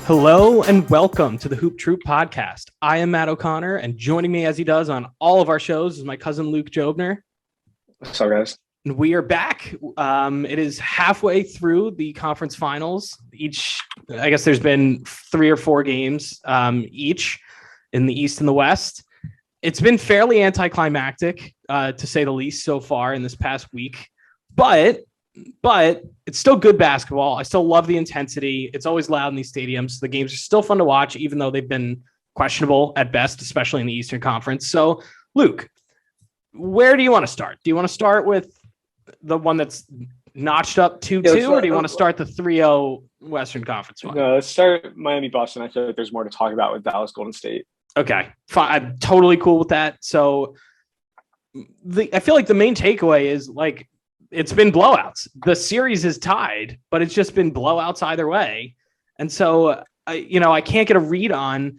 Hello and welcome to the Hoop Troop podcast. I am Matt O'Connor, and joining me as he does on all of our shows is my cousin Luke Jobner. What's up, guys? And we are back. It is halfway through the conference finals. I guess there's been 3 or 4 games each in the East and the West. It's been fairly anticlimactic, to say the least, so far in this past week. But it's still good basketball. I still love the intensity. It's always loud in these stadiums. The games are still fun to watch, even though they've been questionable at best, especially in the Eastern Conference. So, Luke, where do you want to start? Do you want to start with the one that's notched up 2-2, or do you want to start the 3-0 Western Conference one? No, let's start Miami-Boston. I feel like there's more to talk about with Dallas-Golden State. Okay, fine. I'm totally cool with that. So, I feel like the main takeaway is, like, it's been blowouts. The series is tied, but it's just been blowouts either way. And so, I can't get a read on.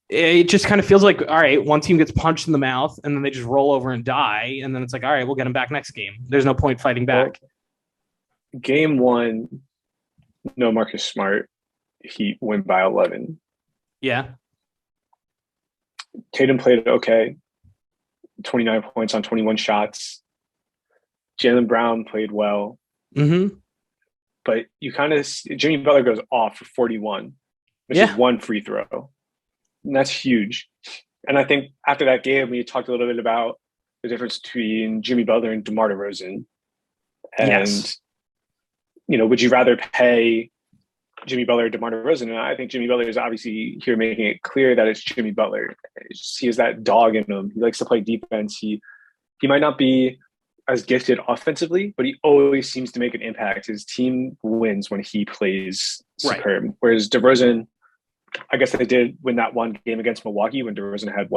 It just kind of feels like, all right, one team gets punched in the mouth and then they just roll over and die. And then it's like, all right, we'll get them back next game. There's no point fighting back. Well, game 1, no Marcus Smart. Heat win by 11. Yeah. Tatum played okay. 29 points on 21 shots. Jaylen Brown played well. Mm-hmm. But you kind of – Jimmy Butler goes off for 41. Misses one free throw. And that's huge. And I think after that game, we talked a little bit about the difference between Jimmy Butler and DeMar DeRozan. And, would you rather pay Jimmy Butler or DeMar DeRozan? And I think Jimmy Butler is obviously here making it clear that it's Jimmy Butler. He has that dog in him. He likes to play defense. He might not be as gifted offensively, but he always seems to make an impact. His team wins when he plays superb. Right. Whereas DeRozan, I guess they did win that one game against Milwaukee when DeRozan had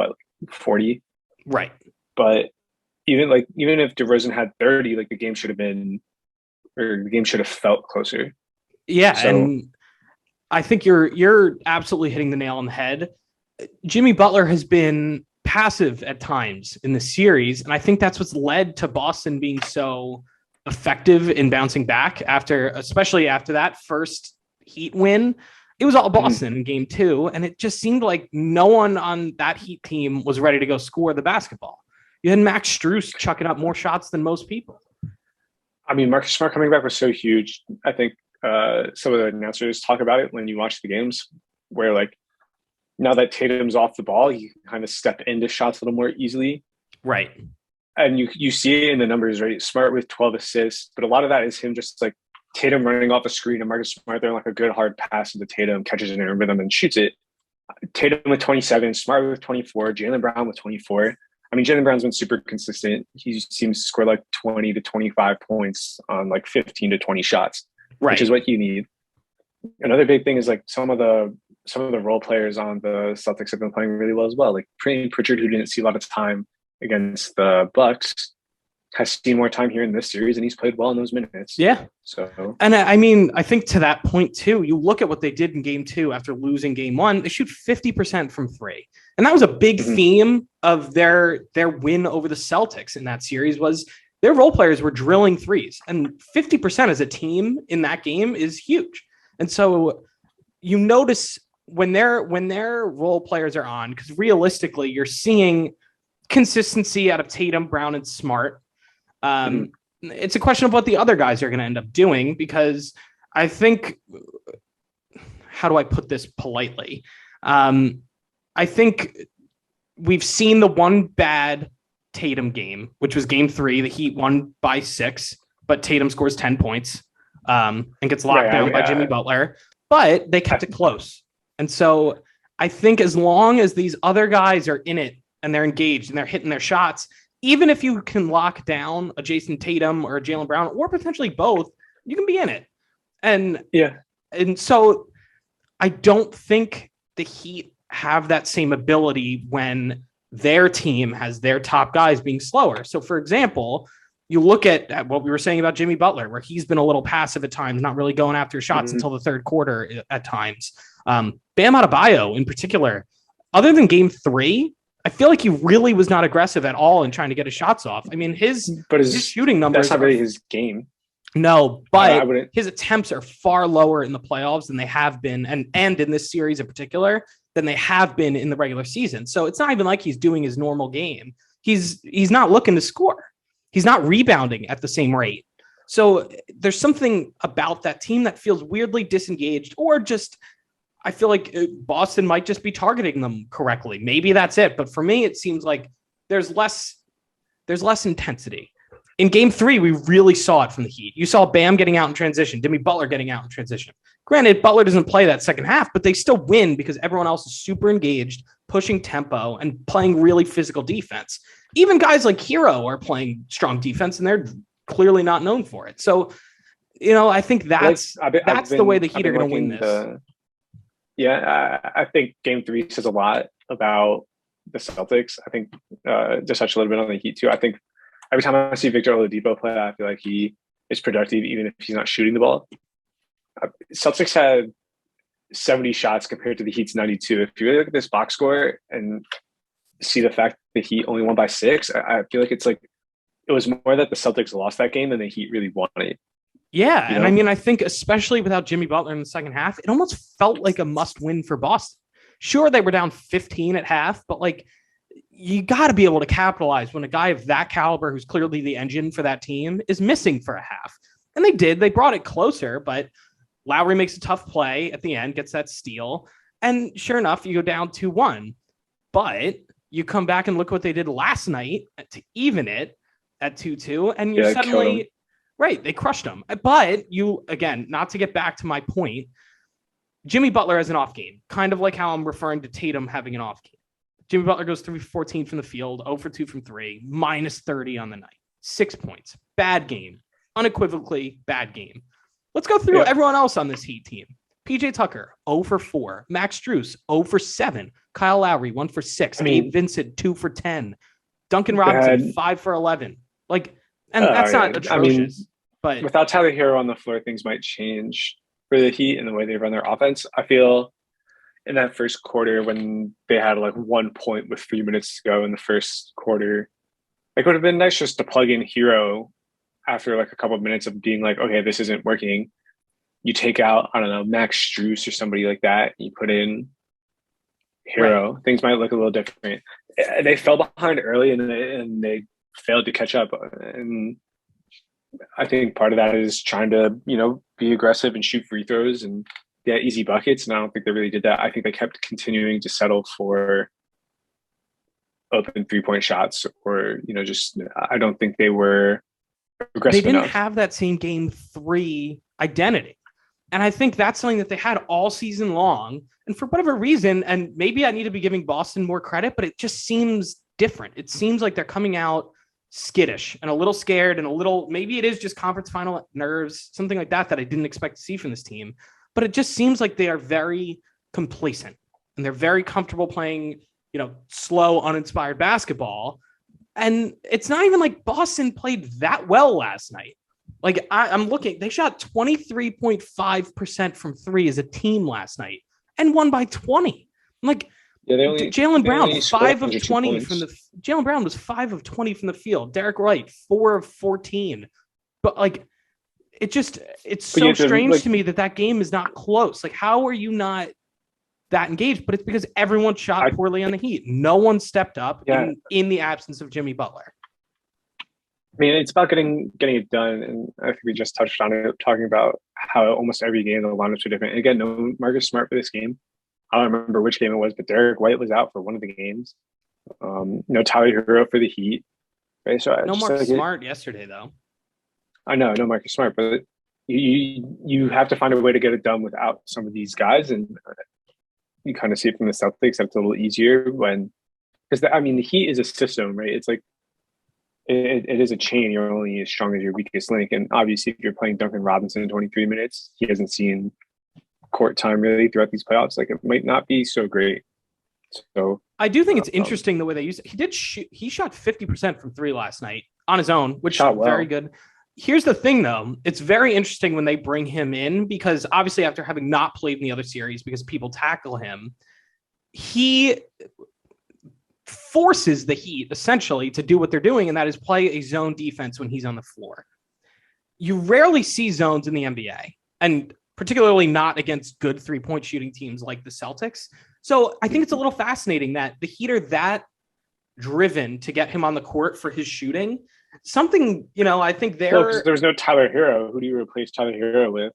40? Right. But even if DeRozan had 30, the game should have felt closer. Yeah, so, and I think you're absolutely hitting the nail on the head. Jimmy Butler has been passive at times in the series, and I think that's what's led to Boston being so effective in bouncing back especially after that first Heat win. It was all Boston in game 2, and it just seemed like no one on that Heat team was ready to go score the basketball. You had Max Strus chucking up more shots than most people. I mean, Marcus Smart coming back was so huge. I think some of the announcers talk about it when you watch the games, where now that Tatum's off the ball, you can kind of step into shots a little more easily. Right. And you see it in the numbers, right? Smart with 12 assists, but a lot of that is him just Tatum running off the screen and Marcus Smart throwing a good hard pass into Tatum, catches it in a rhythm and shoots it. Tatum with 27, Smart with 24, Jaylen Brown with 24. I mean, Jaylen Brown's been super consistent. He seems to score 20 to 25 points on 15 to 20 shots, right, which is what you need. Another big thing is some of the role players on the Celtics have been playing really well as well. Pritchard, who didn't see a lot of time against the Bucks, has seen more time here in this series, and he's played well in those minutes. Yeah. So, and I mean, I think to that point too, you look at what they did in game 2 after losing game 1, they shoot 50% from 3. And that was a big theme of their win over the Celtics in that series was their role players were drilling threes, and 50% as a team in that game is huge. And so you notice when their role players are on, because realistically you're seeing consistency out of Tatum, Brown, and Smart. It's a question of what the other guys are going to end up doing, because I think, how do I put this politely? I think we've seen the one bad Tatum game, which was game 3. The Heat won by 6, but Tatum scores 10 points and gets locked down by Jimmy Butler, but they kept it close. And so I think as long as these other guys are in it and they're engaged and they're hitting their shots, even if you can lock down a Jason Tatum or a Jaylen Brown or potentially both, you can be in it. And so I don't think the Heat have that same ability when their team has their top guys being slower. So, for example, you look at what we were saying about Jimmy Butler, where he's been a little passive at times, not really going after shots until the third quarter at times. Bam Adebayo in particular, other than game 3, I feel like he really was not aggressive at all in trying to get his shots off. I mean, his shooting numbers. That's not really his game. No, I but wouldn't. his attempts are far lower in the playoffs than they have been, and in this series in particular, than they have been in the regular season. So it's not even like he's doing his normal game. He's not looking to score. He's not rebounding at the same rate. So there's something about that team that feels weirdly disengaged, or just I feel like Boston might just be targeting them correctly. Maybe that's it. But for me, it seems like there's less intensity. In game 3, we really saw it from the Heat. You saw Bam getting out in transition, Jimmy Butler getting out in transition. Granted, Butler doesn't play that second half, but they still win because everyone else is super engaged, pushing tempo, and playing really physical defense. Even guys like Hero are playing strong defense, and they're clearly not known for it. So, I think that's the way the Heat are going to win this. I think game 3 says a lot about the Celtics. I think just touch a little bit on the Heat too. I think every time I see Victor Oladipo play, I feel like he is productive, even if he's not shooting the ball. Celtics had 70 shots compared to the Heat's 92. If you really look at this box score and see the fact that the Heat only won by 6, I feel like it was more that the Celtics lost that game than the Heat really won it. Yeah, and I mean, I think especially without Jimmy Butler in the second half, it almost felt like a must-win for Boston. Sure, they were down 15 at half, but you got to be able to capitalize when a guy of that caliber, who's clearly the engine for that team, is missing for a half. And they did. They brought it closer, but Lowry makes a tough play at the end, gets that steal, and sure enough, you go down 2-1. But you come back and look what they did last night to even it at 2-2, and you're suddenly... Right, they crushed them. But again, not to get back to my point, Jimmy Butler has an off game, kind of like how I'm referring to Tatum having an off game. Jimmy Butler goes 3-14 from the field, 0 for 2 from 3, minus 30 on the night. 6 points. Bad game. Unequivocally bad game. Let's go through everyone else on this Heat team. PJ Tucker, 0 for 4. Max Strus, 0 for 7. Kyle Lowry, 1 for 6. Abe Vincent, 2 for 10. Duncan Robinson, 5 for 11. And that's not atrocious. But without Tyler Hero on the floor, things might change for the Heat and the way they run their offense. I feel in that first quarter when they had 1 point with 3 minutes to go in the first quarter, it would have been nice just to plug in Hero after a couple of minutes of being okay, this isn't working. You take out, I don't know, Max Strus or somebody like that. You put in Hero. Right. Things might look a little different. They fell behind early and they failed to catch up. And I think part of that is trying to, be aggressive and shoot free throws and get easy buckets. And I don't think they really did that. I think they kept continuing to settle for open 3-point shots or, I don't think they were aggressive enough. They didn't have that same game 3 identity. And I think that's something that they had all season long. And for whatever reason, and maybe I need to be giving Boston more credit, but it just seems different. It seems like they're coming out skittish and a little scared and maybe it is just conference final nerves, something like that I didn't expect to see from this team. But it just seems like they are very complacent and they're very comfortable playing, slow, uninspired basketball. And it's not even like Boston played that well last night. I'm looking, they shot 23.5% from 3 as a team last night and won by 20. Jaylen Brown, 5 of 20 from the Jaylen Brown was 5 of 20 from the field. Derek Wright, 4 of 14. But it's so strange to me that game is not close. How are you not that engaged? But it's because everyone shot poorly on the Heat. No one stepped up in the absence of Jimmy Butler. I mean, it's about getting it done. And I think we just touched on it, talking about how almost every game the lineups are different. And again, no Marcus Smart for this game. I don't remember which game it was, but Derek White was out for one of the games. No Tyler Hero for the Heat. Right? So no Marcus Smart yesterday, though. I know, no Marcus Smart, but you have to find a way to get it done without some of these guys. And you kind of see it from the Celtics that it's a little easier because the Heat is a system, right? It's it is a chain. You're only as strong as your weakest link. And obviously, if you're playing Duncan Robinson in 23 minutes, he hasn't seen court time really throughout these playoffs. It might not be so great. So I do think it's interesting the way they use it. He shot 50% from 3 last night on his own, which is very good. Here's the thing, though. It's very interesting when they bring him in because obviously after having not played in the other series because people tackle him, he forces the Heat essentially to do what they're doing, and that is play a zone defense when he's on the floor. you rarely see zones in the NBA, and particularly not against good 3-point shooting teams like the Celtics. So I think it's a little fascinating that the Heat are that driven to get him on the court for his shooting. Something, I think because there's no Tyler Hero. Who do you replace Tyler Hero with?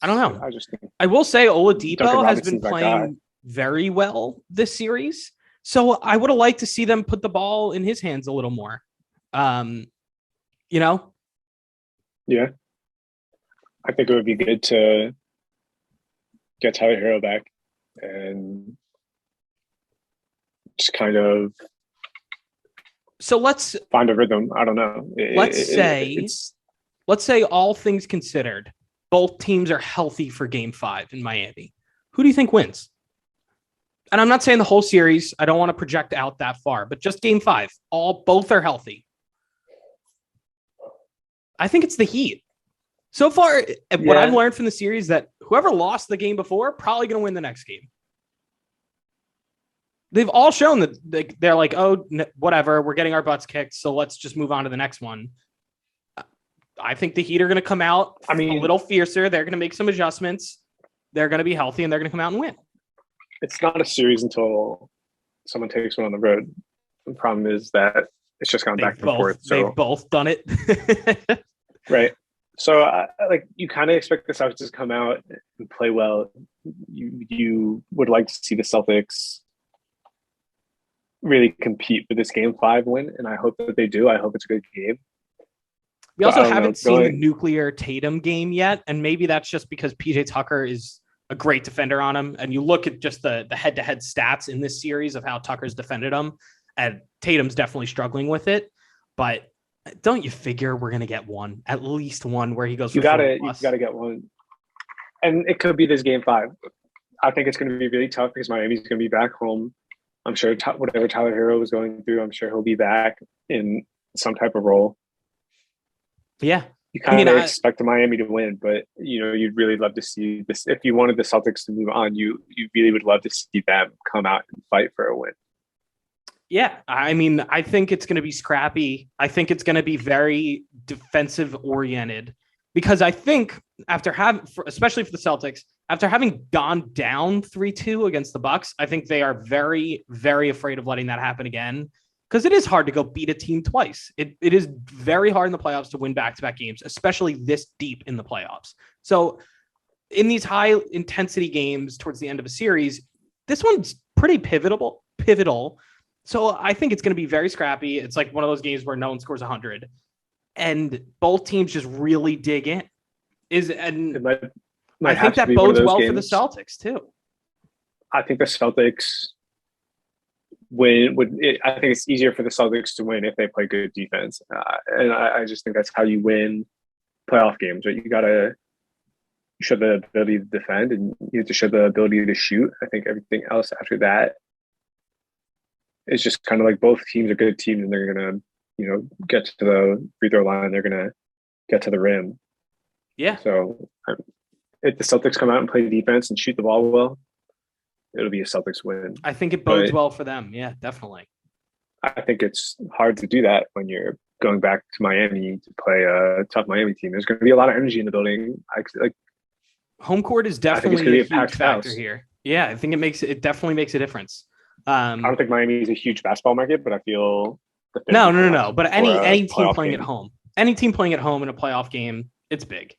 I don't know. I just think I will say Oladipo has been playing very well this series. So I would have liked to see them put the ball in his hands a little more. Yeah. I think it would be good to get Tyler Hero back and just kind of let's find a rhythm. I don't know. Let's say all things considered, both teams are healthy for game 5 in Miami. Who do you think wins? And I'm not saying the whole series. I don't want to project out that far, but just game 5. Both are healthy. I think it's the Heat. So far, what I've learned from the series that whoever lost the game before probably going to win the next game. They've all shown that they're like, oh, whatever, we're getting our butts kicked, so let's just move on to the next one. I think the Heat are going to come out a little fiercer. They're going to make some adjustments. They're going to be healthy, and they're going to come out and win. It's not a series until someone takes one on the road. The problem is that it's just gone back and forth. So they've both done it. Right. So, you kind of expect the Celtics to come out and play well. You would like to see the Celtics really compete for this game 5 win, and I hope that they do. I hope it's a good game. We also haven't seen the nuclear Tatum game yet, and maybe that's just because PJ Tucker is a great defender on him. And you look at just the head-to-head stats in this series of how Tucker's defended him, and Tatum's definitely struggling with it. But don't you figure we're going to get at least one where he goes? You got to get one, and it could be this game 5. I think it's going to be really tough because Miami's going to be back home. I'm sure whatever Tyler Hero was going through, I'm sure he'll be back in some type of role. Yeah, you kind of expect Miami to win, but you'd really love to see this. If you wanted the Celtics to move on, you really would love to see them come out and fight for a win. Yeah, I think it's going to be scrappy. I think it's going to be very defensive oriented because I think especially for the Celtics, after having gone down 3-2 against the Bucks, I think they are very, very afraid of letting that happen again because it is hard to go beat a team twice. It is very hard in the playoffs to win back-to-back games, especially this deep in the playoffs. So in these high intensity games towards the end of a series, this one's pretty pivotal. So I think it's going to be very scrappy. It's like one of those games where no one scores 100 and both teams just really dig in. I think that bodes well for the Celtics too. I think the Celtics win. I think it's easier for the Celtics to win if they play good defense, and I just think that's how you win playoff games. Right? You gotta show the ability to defend, and you have to show the ability to shoot. I think everything else after that is just kind of like both teams are good teams, and they're gonna get to the free throw line. They're gonna get to the rim. Yeah. So if the Celtics come out and play defense and shoot the ball well, it'll be a Celtics win. I think it bodes well for them. Yeah, definitely. I think it's hard to do that when you're going back to Miami to play a tough Miami team. There's going to be a lot of energy in the building. Home court is definitely a huge factor here. Yeah, I think it definitely makes a difference. I don't think Miami is a huge basketball market, but I feel no. But any team playing at home, in a playoff game, it's big.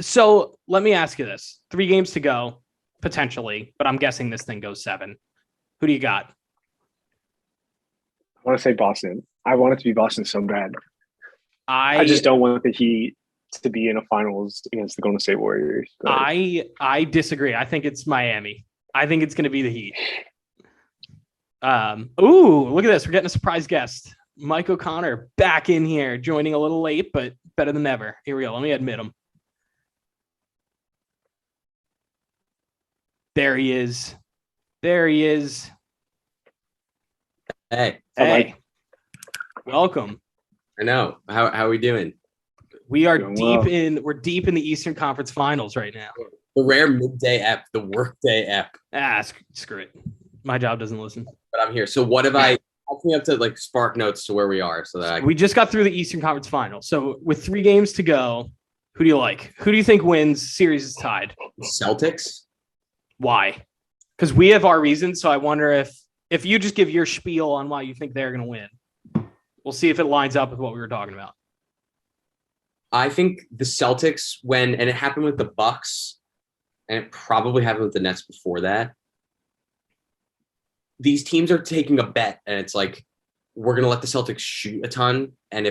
So let me ask you this: 3 games to go, potentially, but I'm guessing this thing goes 7. Who do you got? I want to say Boston. I want it to be Boston so bad. I just don't want the Heat to be in a finals against the Golden State Warriors. I disagree. I think it's Miami. I think it's going to be the Heat. Ooh, look at this. We're getting a surprise guest. Mike O'Connor back in here, joining a little late, but better than ever. Here we go. Let me admit him. There he is. Hey. Welcome. I know. How are we doing? We are we're deep in the Eastern Conference Finals right now. The rare midday app, the workday app. Screw it. My job doesn't listen. But I'm here. So what have I help me up to like spark notes to where we are so that we just got through the Eastern Conference Finals. So with 3 games to go, who do you like? Who do you think wins? Series is tied. Celtics. Why? Because we have our reasons. So I wonder if you just give your spiel on why you think they're going to win. We'll see if it lines up with what we were talking about. I think the Celtics and it happened with the Bucks, and it probably happened with the Nets before that. These teams are taking a bet, and it's like, we're going to let the Celtics shoot a ton, and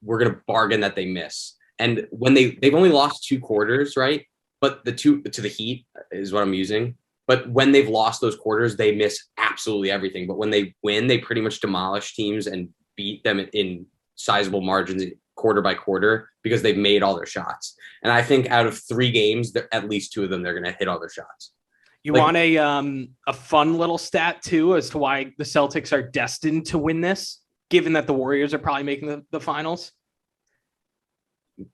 we're going to bargain that they miss. And when they've only lost 2 quarters, right? But the 2 to the Heat is what I'm using. But when they've lost those quarters, they miss absolutely everything. But when they win, they pretty much demolish teams and beat them in sizable margins quarter by quarter because they've made all their shots. And I think out of 3 games, at least 2 of them, they're going to hit all their shots. You want a fun little stat, too, as to why the Celtics are destined to win this, given that the Warriors are probably making the finals?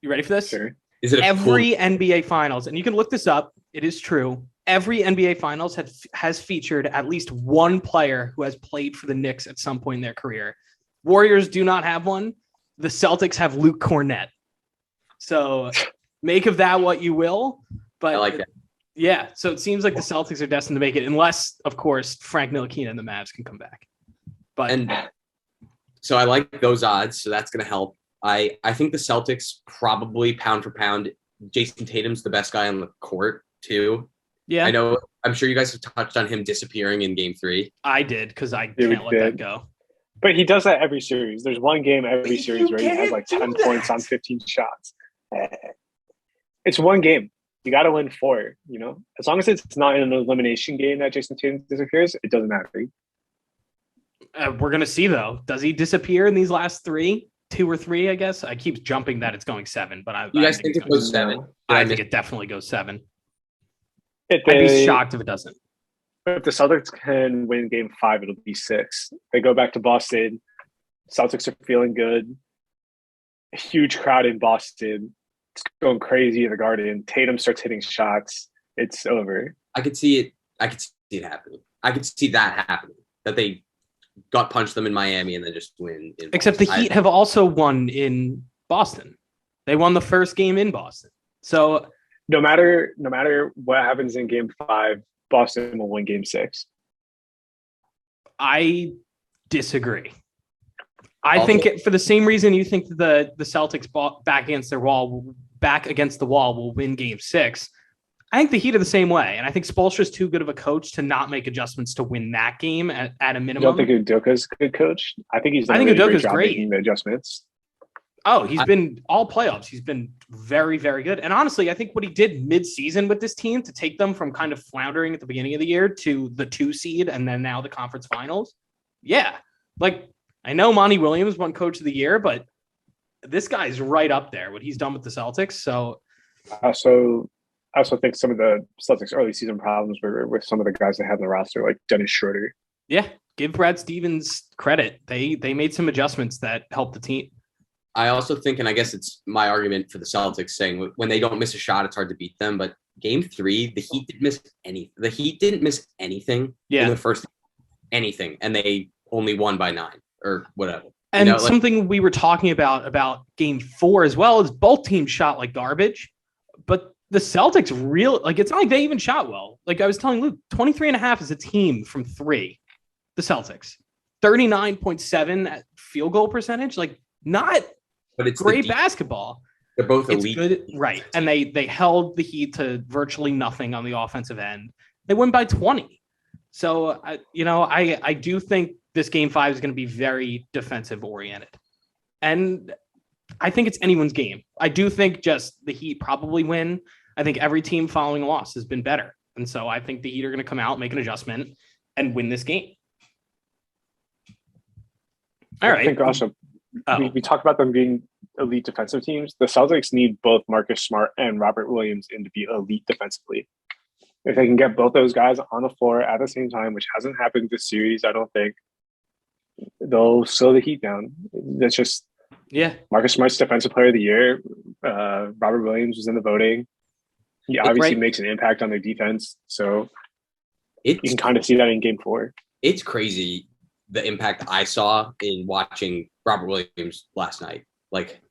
You ready for this? Sure. Is it every NBA Finals, and you can look this up, it is true, every NBA Finals has featured at least one player who has played for the Knicks at some point in their career. Warriors do not have one. The Celtics have Luke Cornett. So make of that what you will. But I like that. Yeah, so it seems like the Celtics are destined to make it, unless, of course, Frank Ntilikina and the Mavs can come back. And so I like those odds, so that's going to help. I think the Celtics probably pound for pound. Jason Tatum's the best guy on the court too. Yeah, I'm sure you guys have touched on him disappearing in Game 3. I did because I can't let that go. But he does that every series. There's one game every series where he has like 10 points on 15 shots. It's one game. You got to win 4. As long as it's not in an elimination game that Jason Tatum disappears, it doesn't matter. We're gonna see though. Does he disappear in these last 3? 2 or 3, I guess. I keep jumping that it's going 7, but you guys think it goes 7? I think it definitely goes 7. I'd be shocked if it doesn't. If the Celtics can win Game 5, it'll be 6. They go back to Boston. Celtics are feeling good. A huge crowd in Boston. It's going crazy in the Garden. Tatum starts hitting shots. It's over. I could see it. I could see it happening. I could see that happening. That they gut punch them in Miami and then just win. Except the Heat have also won in Boston. They won the first game in Boston. So no matter what happens in Game 5, Boston will win Game 6. I disagree. I think for the same reason you think the Celtics back against the wall will win Game 6. I think the Heat are the same way, and I think Spoelstra's too good of a coach to not make adjustments to win that game at a minimum. You don't think Udoka's a good coach? I think he's done Udoka's great making the adjustments. Oh, he's been all playoffs. He's been very, very good. And honestly, I think what he did mid-season with this team to take them from kind of floundering at the beginning of the year to the 2 seed and then now the conference finals. Yeah. Like, I know Monty Williams won coach of the year, but this guy's right up there, what he's done with the Celtics. So I also think some of the Celtics early season problems were with some of the guys they had in the roster, like Dennis Schroeder. Yeah. Give Brad Stevens credit. They made some adjustments that helped the team. I also think, and I guess it's my argument for the Celtics, saying when they don't miss a shot, it's hard to beat them. But Game 3, the Heat didn't miss anything. The Heat didn't miss anything in the first anything, and they only won by 9 or whatever. And something we were talking about Game 4 as well is both teams shot like garbage, but the Celtics it's not like they even shot well. Like I was telling Luke, 23.5 is a team from 3. The Celtics, 39.7 at field goal percentage, like not. But it's great basketball. They're both elite. Good, right? And they held the Heat to virtually nothing on the offensive end. They win by 20. So I do think this Game 5 is going to be very defensive oriented, and I think it's anyone's game. I do think just the Heat probably win. I think every team following a loss has been better, and so I think the Heat are going to come out, make an adjustment, and win this game. All right. I think also we talk about them being elite defensive teams. The Celtics need both Marcus Smart and Robert Williams in to be elite defensively. If they can get both those guys on the floor at the same time, which hasn't happened this series, I don't think they'll slow the Heat down. That's just Marcus Smart's Defensive Player of the Year. Robert Williams was in the voting. He obviously makes an impact on their defense, so you can kind of see that in Game 4. It's crazy. the impact I saw in watching Robert Williams last night. Like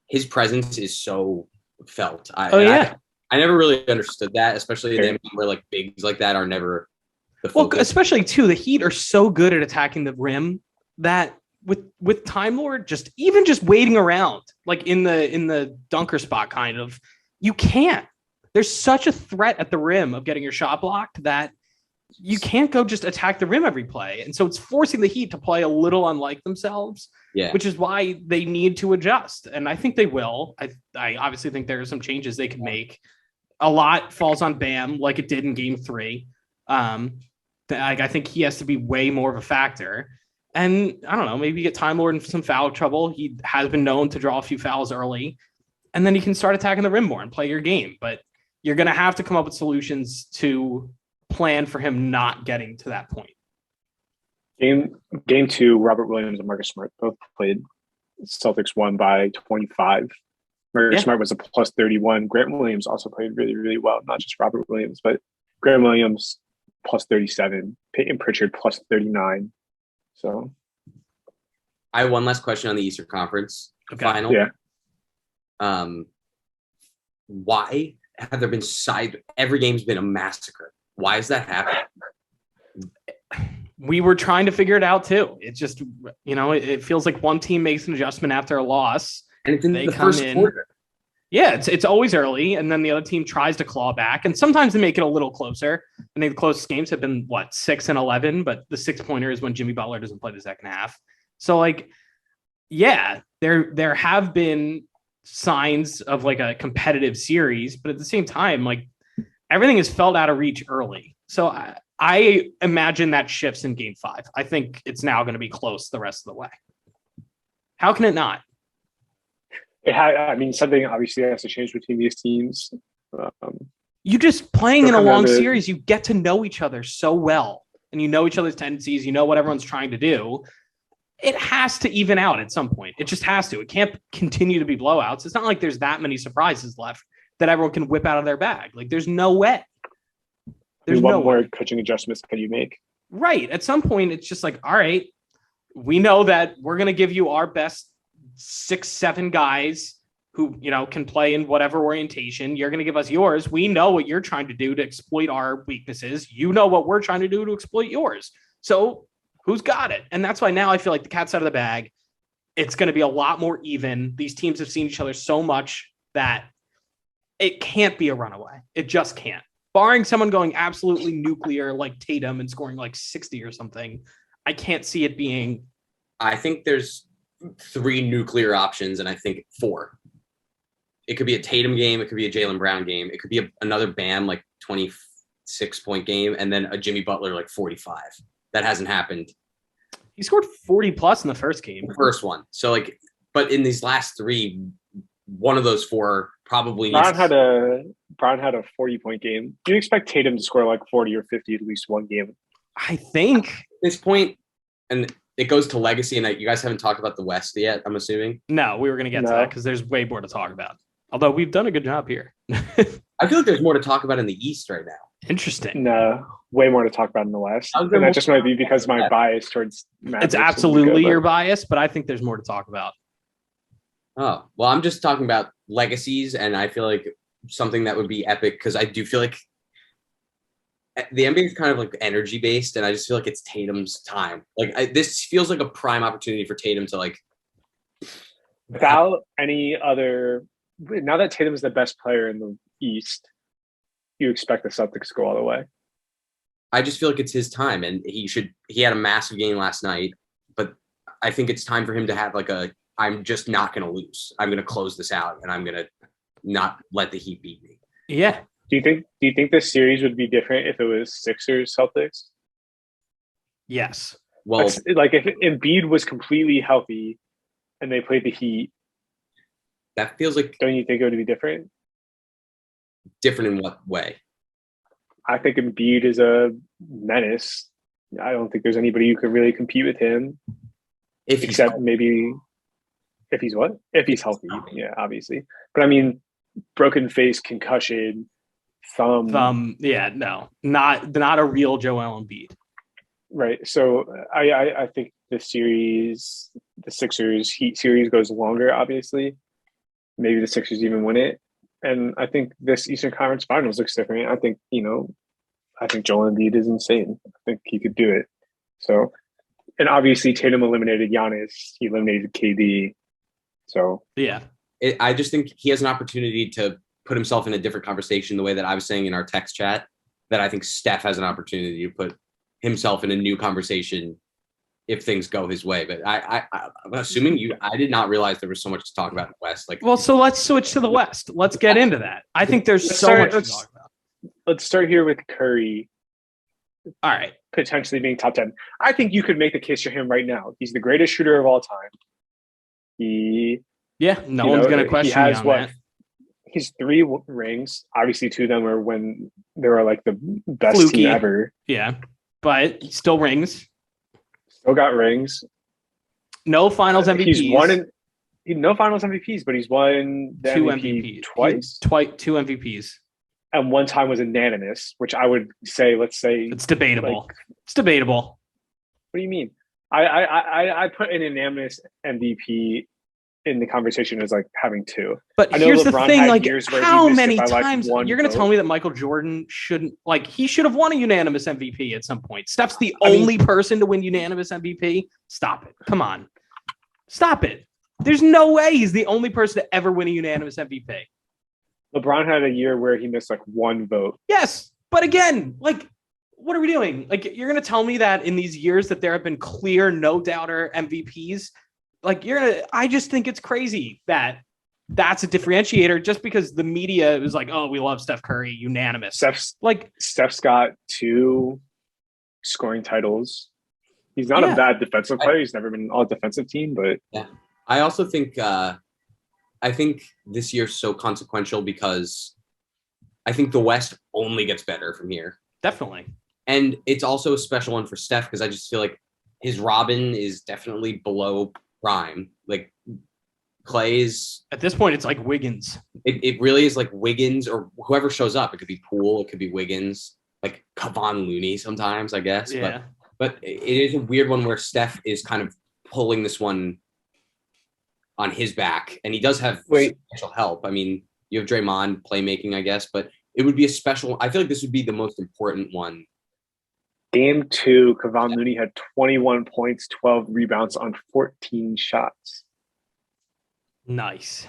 his presence is so felt. I never really understood that, especially in the NBA where like bigs like that are never the focus. Well, especially too, the Heat are so good at attacking the rim that with Time Lord just waiting around like in the dunker spot kind of, you can't. There's such a threat at the rim of getting your shot blocked that you can't go just attack the rim every play. And so it's forcing the Heat to play a little unlike themselves, which is why they need to adjust. And I think they will. I obviously think there are some changes they can make. A lot falls on Bam like it did in game 3. I think he has to be way more of a factor. And I don't know, maybe get Time Lord in some foul trouble. He has been known to draw a few fouls early. And then you can start attacking the rim more and play your game. But you're going to have to come up with solutions to plan for him not getting to that point. Game 2, Robert Williams and Marcus Smart both played. Celtics won by 25. Marcus Smart was a plus 31. Grant Williams also played really, really well. Not just Robert Williams, but Grant Williams plus 37. Peyton Pritchard plus 39. So I have one last question on the Eastern Conference final. Yeah. Why have there been every game's been a massacre? Why is that happening? We were trying to figure it out too. It's just, it feels like one team makes an adjustment after a loss. And it's in the first quarter. Yeah, it's always early, and then the other team tries to claw back, and sometimes they make it a little closer. I think the closest games have been 6 and 11, but the 6-pointer is when Jimmy Butler doesn't play the second half. So there have been signs of like a competitive series, but at the same time, like everything is felt out of reach early. So I imagine that shifts in game 5. I think it's now going to be close the rest of the way. How can it not? Something obviously has to change between these teams. You just playing in a long series, you get to know each other so well, and you know each other's tendencies. You know what everyone's trying to do. It has to even out at some point. It just has to. It can't continue to be blowouts. It's not like there's that many surprises left that everyone can whip out of their bag. Like there's no way. There's no more coaching adjustments can you make? Right. At some point, it's just like, all right, we know that we're going to give you our best 6-7 guys who, can play in whatever orientation. You're going to give us yours. We know what you're trying to do to exploit our weaknesses. You know what we're trying to do to exploit yours. So who's got it? And that's why now I feel like the cat's out of the bag. It's going to be a lot more even. These teams have seen each other so much that it can't be a runaway. It just can't. Barring someone going absolutely nuclear like Tatum and scoring like 60 or something, I can't see it being. I think there's 3 nuclear options, and I think 4. It could be a Tatum game. It could be a Jaylen Brown game. It could be another Bam, 26-point game, and then a Jimmy Butler, 45. That hasn't happened. He scored 40 plus in the first game. The first one. So, but in these last 3, one of those 4 probably Brown had a 40-point game. Do you expect Tatum to score 40 or 50 at least one game? I think at this point, and it goes to legacy, and you guys haven't talked about the West yet, I'm assuming. No, we were going to get to that because there's way more to talk about. Although we've done a good job here. I feel like there's more to talk about in the East right now. Interesting. No, way more to talk about in the West. And that just might be because my bias towards Mavericks. It's absolutely your bias, but I think there's more to talk about. Oh, well, I'm just talking about legacies, and I feel like something that would be epic because I do feel like the NBA is kind of energy based, and I just feel like it's Tatum's time. This feels like a prime opportunity for Tatum to without any other. Now that Tatum is the best player in the East, you expect the Celtics to go all the way. I just feel like it's his time, and he had a massive game last night, but I think it's time for him to have I'm just not going to lose. I'm going to close this out, and I'm going to not let the Heat beat me. Yeah. Do you think this series would be different if it was Sixers Celtics? Yes. Well, if Embiid was completely healthy and they played the Heat, that feels like. Don't you think it would be different? Different in what way? I think Embiid is a menace. I don't think there's anybody who could really compete with him. Except maybe if he's what? If he's healthy. Yeah, obviously. But broken face, concussion, thumb. Yeah, no. Not a real Joel Embiid. Right. So I think the Sixers Heat series goes longer, obviously. Maybe the Sixers even win it. And I think this Eastern Conference Finals looks different. I think Joel Embiid is insane. I think he could do it. So, and obviously Tatum eliminated Giannis. He eliminated KD. So yeah, I just think he has an opportunity to put himself in a different conversation. The way that I was saying in our text chat, that I think Steph has an opportunity to put himself in a new conversation if things go his way. But I'm assuming I did not realize there was so much to talk about in the West. Well, so let's switch to the West. Let's get into that. I think there's much to talk about. Let's start here with Curry. All right. Potentially being top 10. I think you could make the case for him right now. He's the greatest shooter of all time. No one's going to question me on that. He's 3 rings. Obviously, 2 of them are when they were like the best team ever. Yeah, but still rings. Still got rings. No finals MVPs. He's won no finals MVPs, but he's won the 2 MVP twice. 2 MVPs. And one time was unanimous, which I would say, let's say it's debatable. It's debatable. What do you mean? I put an unanimous MVP in the conversation as like having 2. But here's the thing, like how many times you're going to tell me that Michael Jordan he should have won a unanimous MVP at some point. Steph's the only person to win unanimous MVP. Stop it. Come on. Stop it. There's no way he's the only person to ever win a unanimous MVP. LeBron had a year where he missed like 1 vote. Yes. But again, like, what are we doing? Like, you're going to tell me that in these years that there have been clear, no doubter MVPs. Like, I just think it's crazy that that's a differentiator just because the media is like, oh, we love Steph Curry, unanimous. Steph's got 2 scoring titles. He's not a bad defensive player. He's never been an all defensive team, but yeah. I also think, I think this year's so consequential because I think the West only gets better from here. Definitely. And it's also a special one for Steph because I just feel like his Robin is definitely below prime. Like Clay's at this point, it's like Wiggins. It really is like Wiggins or whoever shows up. It could be Poole, it could be Wiggins, like Kevon Looney sometimes, I guess. Yeah. But it is a weird one where Steph is kind of pulling this one on his back, and he does have special help. I mean, you have Draymond playmaking, I guess, but it would be a special. I feel like this would be the most important one. Game 2, Kevon Looney had 21 points, 12 rebounds on 14 shots. Nice.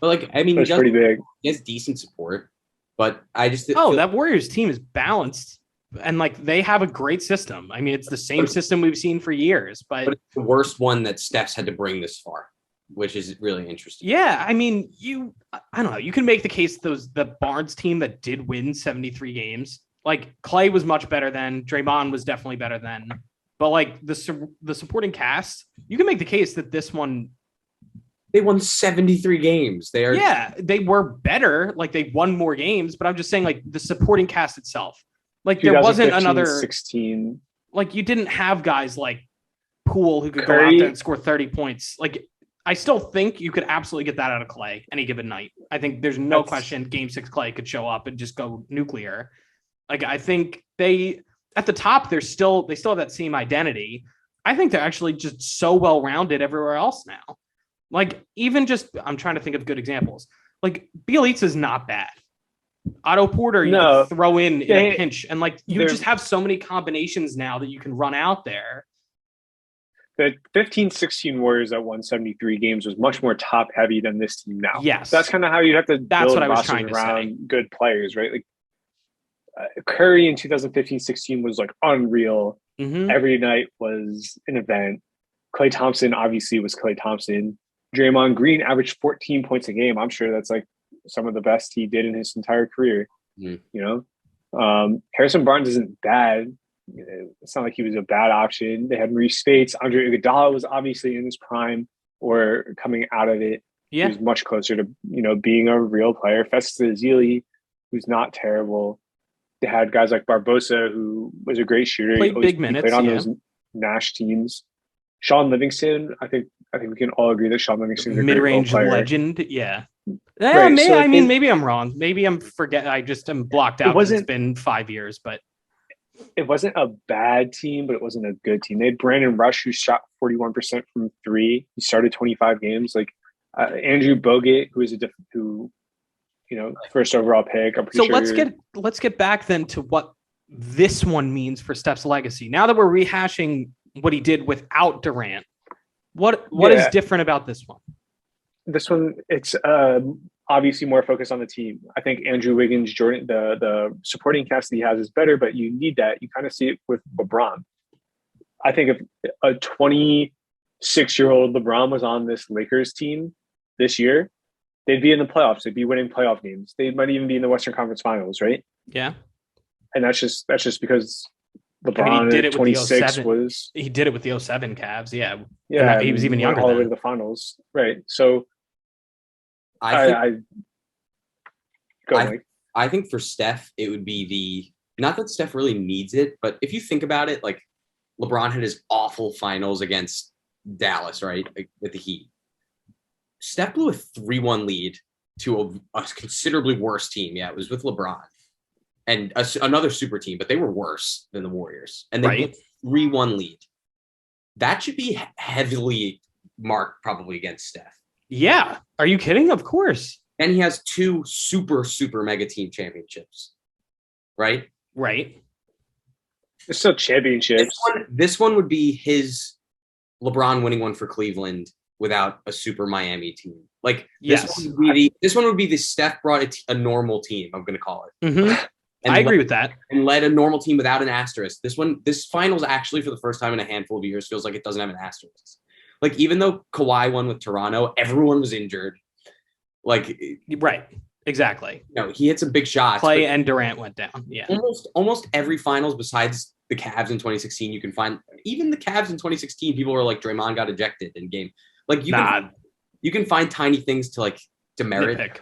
But like, I mean, that's pretty big. He has decent support, but I just that Warriors team is balanced, and like they have a great system. I mean, it's the same system we've seen for years, but it's the worst one that Steph's had to bring this far, which is really interesting. Yeah, I mean, I don't know. You can make the case the Barnes team that did win 73 games. Like Clay was much better than Draymond was definitely better than, but like the supporting cast, you can make the case that this one they won 73 games. They were better. Like they won more games, but I'm just saying like the supporting cast itself, like there wasn't another 16. Like you didn't have guys like Poole who could go out there and score 30 points. Like I still think you could absolutely get that out of Clay any given night. I think there's no question Game 6 Clay could show up and just go nuclear. Like I think they at the top they still have that same identity. I think they're actually just so well rounded everywhere else now. Like even just I'm trying to think of good examples. Like Bielitsa's not bad. Otto Porter you can throw in a pinch, and like you just have so many combinations now that you can run out there. The 15-16 Warriors that won 73 games was much more top heavy than this team now. Yes, that's kind of how you have to. That's what I was trying to say. Good players, right? Like Curry in 2015-16 was like unreal. Mm-hmm. Every night was an event. Klay Thompson obviously was Klay Thompson. Draymond Green averaged 14 points a game. I'm sure that's like some of the best he did in his entire career. Mm. You know, Harrison Barnes isn't bad. It's not like he was a bad option. They had Maurice Spates. Andre Iguodala was obviously in his prime or coming out of it. Yeah. He was much closer to, being a real player. Festus Ezeli, who's not terrible. They had guys like Barbosa, who was a great shooter. Played big minutes. Played on those Nash teams. Sean Livingston, I think we can all agree that Sean Livingston is a mid-range legend. Yeah. Right, maybe I'm wrong. Maybe I'm I just am blocked out. It's been 5 years, but it wasn't a bad team, but it wasn't a good team. They had Brandon Rush, who shot 41% from three. He started 25 games. Like Andrew Bogut, who is who, first overall pick. I'm pretty So sure. let's get back then to what this one means for Steph's legacy. Now that we're rehashing what he did without Durant, what is different about this one? This one, it's obviously more focused on the team. I think Andrew Wiggins, Jordan, the supporting cast that he has is better, but you need that. You kind of see it with LeBron. I think if a 26-year-old LeBron was on this Lakers team this year, they'd be in the playoffs. They'd be winning playoff games. They might even be in the Western Conference Finals, right? Yeah. And that's just because LeBron he did it 26 was he did it with the 07 Cavs. Yeah. Yeah. He was even younger all the way to the finals. Right. So I think for Steph, it would be not that Steph really needs it, but if you think about it, like LeBron had his awful finals against Dallas, right? Like, with the Heat. Steph blew a 3-1 lead to a considerably worse team. Yeah, it was with LeBron and another super team, but they were worse than the Warriors. And they blew a 3-1 lead. That should be heavily marked probably against Steph. Yeah. Are you kidding? Of course. And he has 2 super, super mega team championships. Right? Right. It's still championships. This one would be his LeBron winning one for Cleveland without a super Miami team. Like, this one would be the Steph brought a normal team, I'm going to call it. Mm-hmm. I agree with that. And led a normal team without an asterisk. This finals actually, for the first time in a handful of years, feels like it doesn't have an asterisk. Like, even though Kawhi won with Toronto, everyone was injured. Like, right. Exactly. He hit some big shots. Clay and Durant went down. Yeah. Almost every finals besides the Cavs in 2016, you can find even the Cavs in 2016, people were like, Draymond got ejected in game. Like, you can find tiny things to demerit. Nitpick.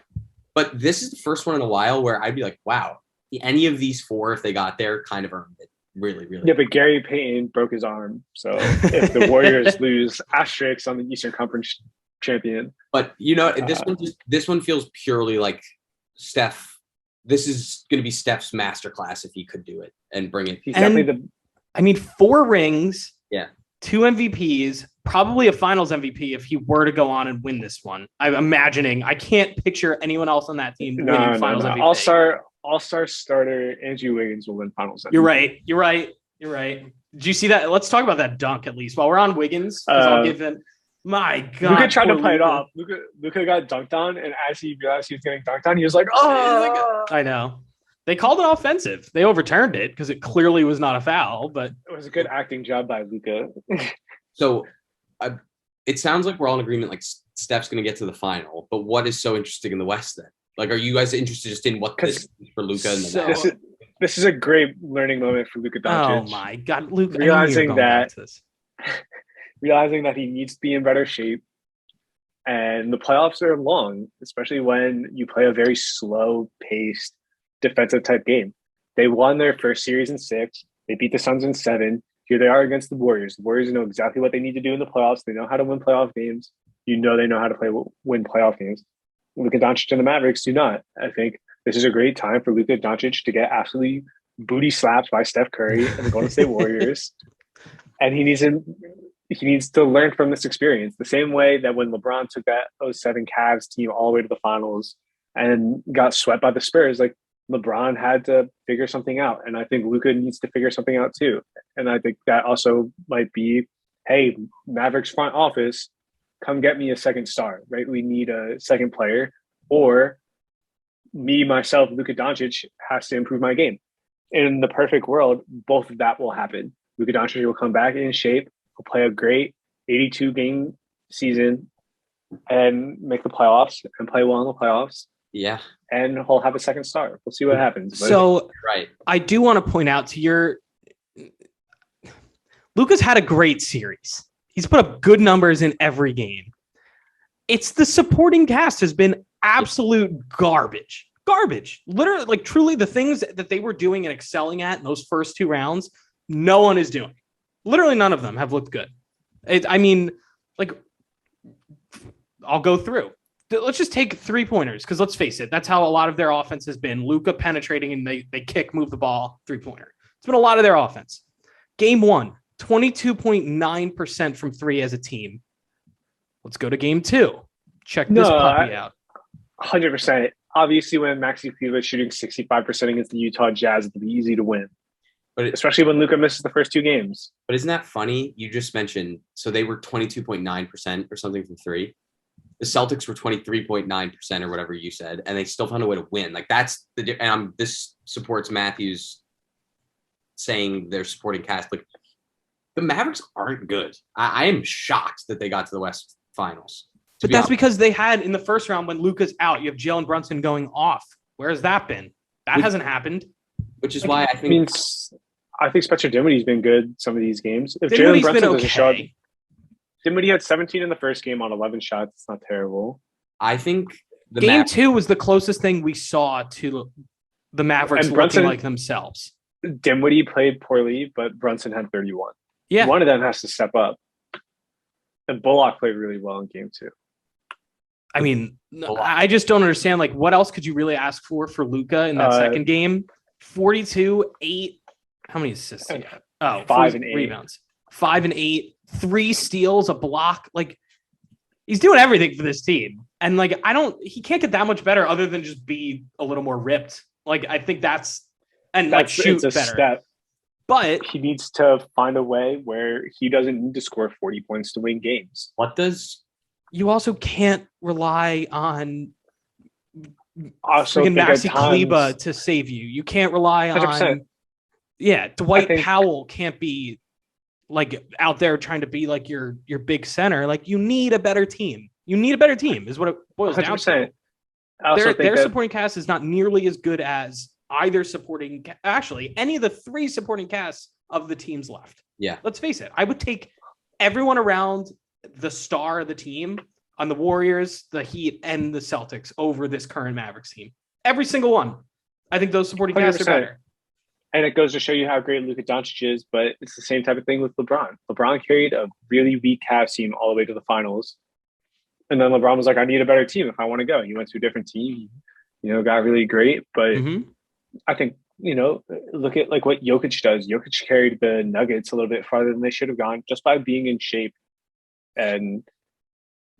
But this is the first one in a while where I'd be like, wow, any of these 4, if they got there, kind of earned it. Really, really. Yeah, but Gary Payton broke his arm. So if the Warriors lose, asterisks on the Eastern Conference champion. But this one feels purely like Steph. This is going to be Steph's masterclass if he could do it and bring it. He's definitely 4 rings. Yeah. 2 MVPs, probably a finals MVP if he were to go on and win this one. I'm imagining. I can't picture anyone else on that team winning finals MVP. All-star starter Andrew Wiggins will win finals MVP. You're right. Did you see that? Let's talk about that dunk at least while we're on Wiggins. I'll give him. My God. Luka tried to play it off. Luka got dunked on, and as he realized he was getting dunked on, he was like, "Oh!" I know. They called it offensive. They overturned it because it clearly was not a foul, but it was a good acting job by Luka. So, it sounds like we're all in agreement. Like, Steph's going to get to the final, but what is so interesting in the West then? Like, are you guys interested just in what this is for Luka? This is a great learning moment for Luka Doncic. Oh my God, Luka! Realizing that he needs to be in better shape, and the playoffs are long, especially when you play a very slow-paced defensive type game. They won their first series in 6. They beat the Suns in 7. Here they are against the Warriors. The Warriors know exactly what they need to do in the playoffs. They know how to win playoff games. They know how to win playoff games. Luka Doncic and the Mavericks do not. I think this is a great time for Luka Doncic to get absolutely booty slapped by Steph Curry and the Golden State Warriors. And he needs to learn from this experience. The same way that when LeBron took that 07 Cavs team all the way to the finals and got swept by the Spurs, like, LeBron had to figure something out. And I think Luka needs to figure something out too. And I think that also might be, hey, Mavericks front office, come get me a second star, right? We need a second player. Or me, myself, Luka Doncic has to improve my game. In the perfect world, both of that will happen. Luka Doncic will come back in shape, will play a great 82-game season and make the playoffs and play well in the playoffs. Yeah. And he'll have a second star. We'll see what happens. So I do want to point out to Luka's had a great series. He's put up good numbers in every game. It's the supporting cast has been absolute garbage. Literally, like, truly the things that they were doing and excelling at in those first 2 rounds, no one is doing. Literally none of them have looked good. I'll go through. Let's just take 3-pointers because let's face it, that's how a lot of their offense has been. Luka penetrating and they kick, move the ball, 3-pointer. It's been a lot of their offense. Game 1, 22.9% from 3 as a team. Let's go to game 2. Check this puppy out. 100%. Obviously, when Maxi Kleber is shooting 65% against the Utah Jazz, it'll be easy to win. But especially when Luka misses the first 2 games. But isn't that funny? You just mentioned, so they were 22.9% or something from 3. The Celtics were 23.9% or whatever you said, and they still found a way to win. Like that's and this supports Matthews saying they're supporting cast. Like the Mavericks aren't good. I am shocked that they got to the West Finals. But that's because they had in the first round when Luka's out, you have Jalen Brunson going off. Where has that been? That hasn't happened. Which is why I think Spencer Dinwiddie's been good some of these games. If Dinwiddie's Jalen Brunson been doesn't show up, Dinwiddie had 17 in the first game on 11 shots. It's not terrible. I think game 2 was the closest thing we saw to the Mavericks looking like themselves. Dinwiddie played poorly, but Brunson had 31. Yeah. One of them has to step up. And Bullock played really well in game 2. I mean, I just don't understand. Like, what else could you really ask for Luka in that second game? 42, 8. How many assists? 5 and 8 rebounds. 5 and 8. 3 steals, a block. Like, he's doing everything for this team. And like, he can't get that much better other than just be a little more ripped. Like, I think that's shoot better. Step. But he needs to find a way where he doesn't need to score 40 points to win games. You also can't rely on Maxi Kleber to save you. You can't rely 100%. on Dwight Powell can't be like out there trying to be like your big center. Like you need a better team. You need a better team is what it boils 100%. down to. Their supporting cast is not nearly as good as either any of the 3 supporting casts of the teams left. Yeah. Let's face it. I would take everyone around the star of the team on the Warriors, the Heat, and the Celtics over this current Mavericks team. Every single one. I think those supporting casts are better. And it goes to show you how great Luka Doncic is, but it's the same type of thing with LeBron. LeBron carried a really weak Cavs team all the way to the finals. And then LeBron was like, I need a better team if I want to go. He went to a different team, got really great. But I think, look at like what Jokic does. Jokic carried the Nuggets a little bit farther than they should have gone just by being in shape. And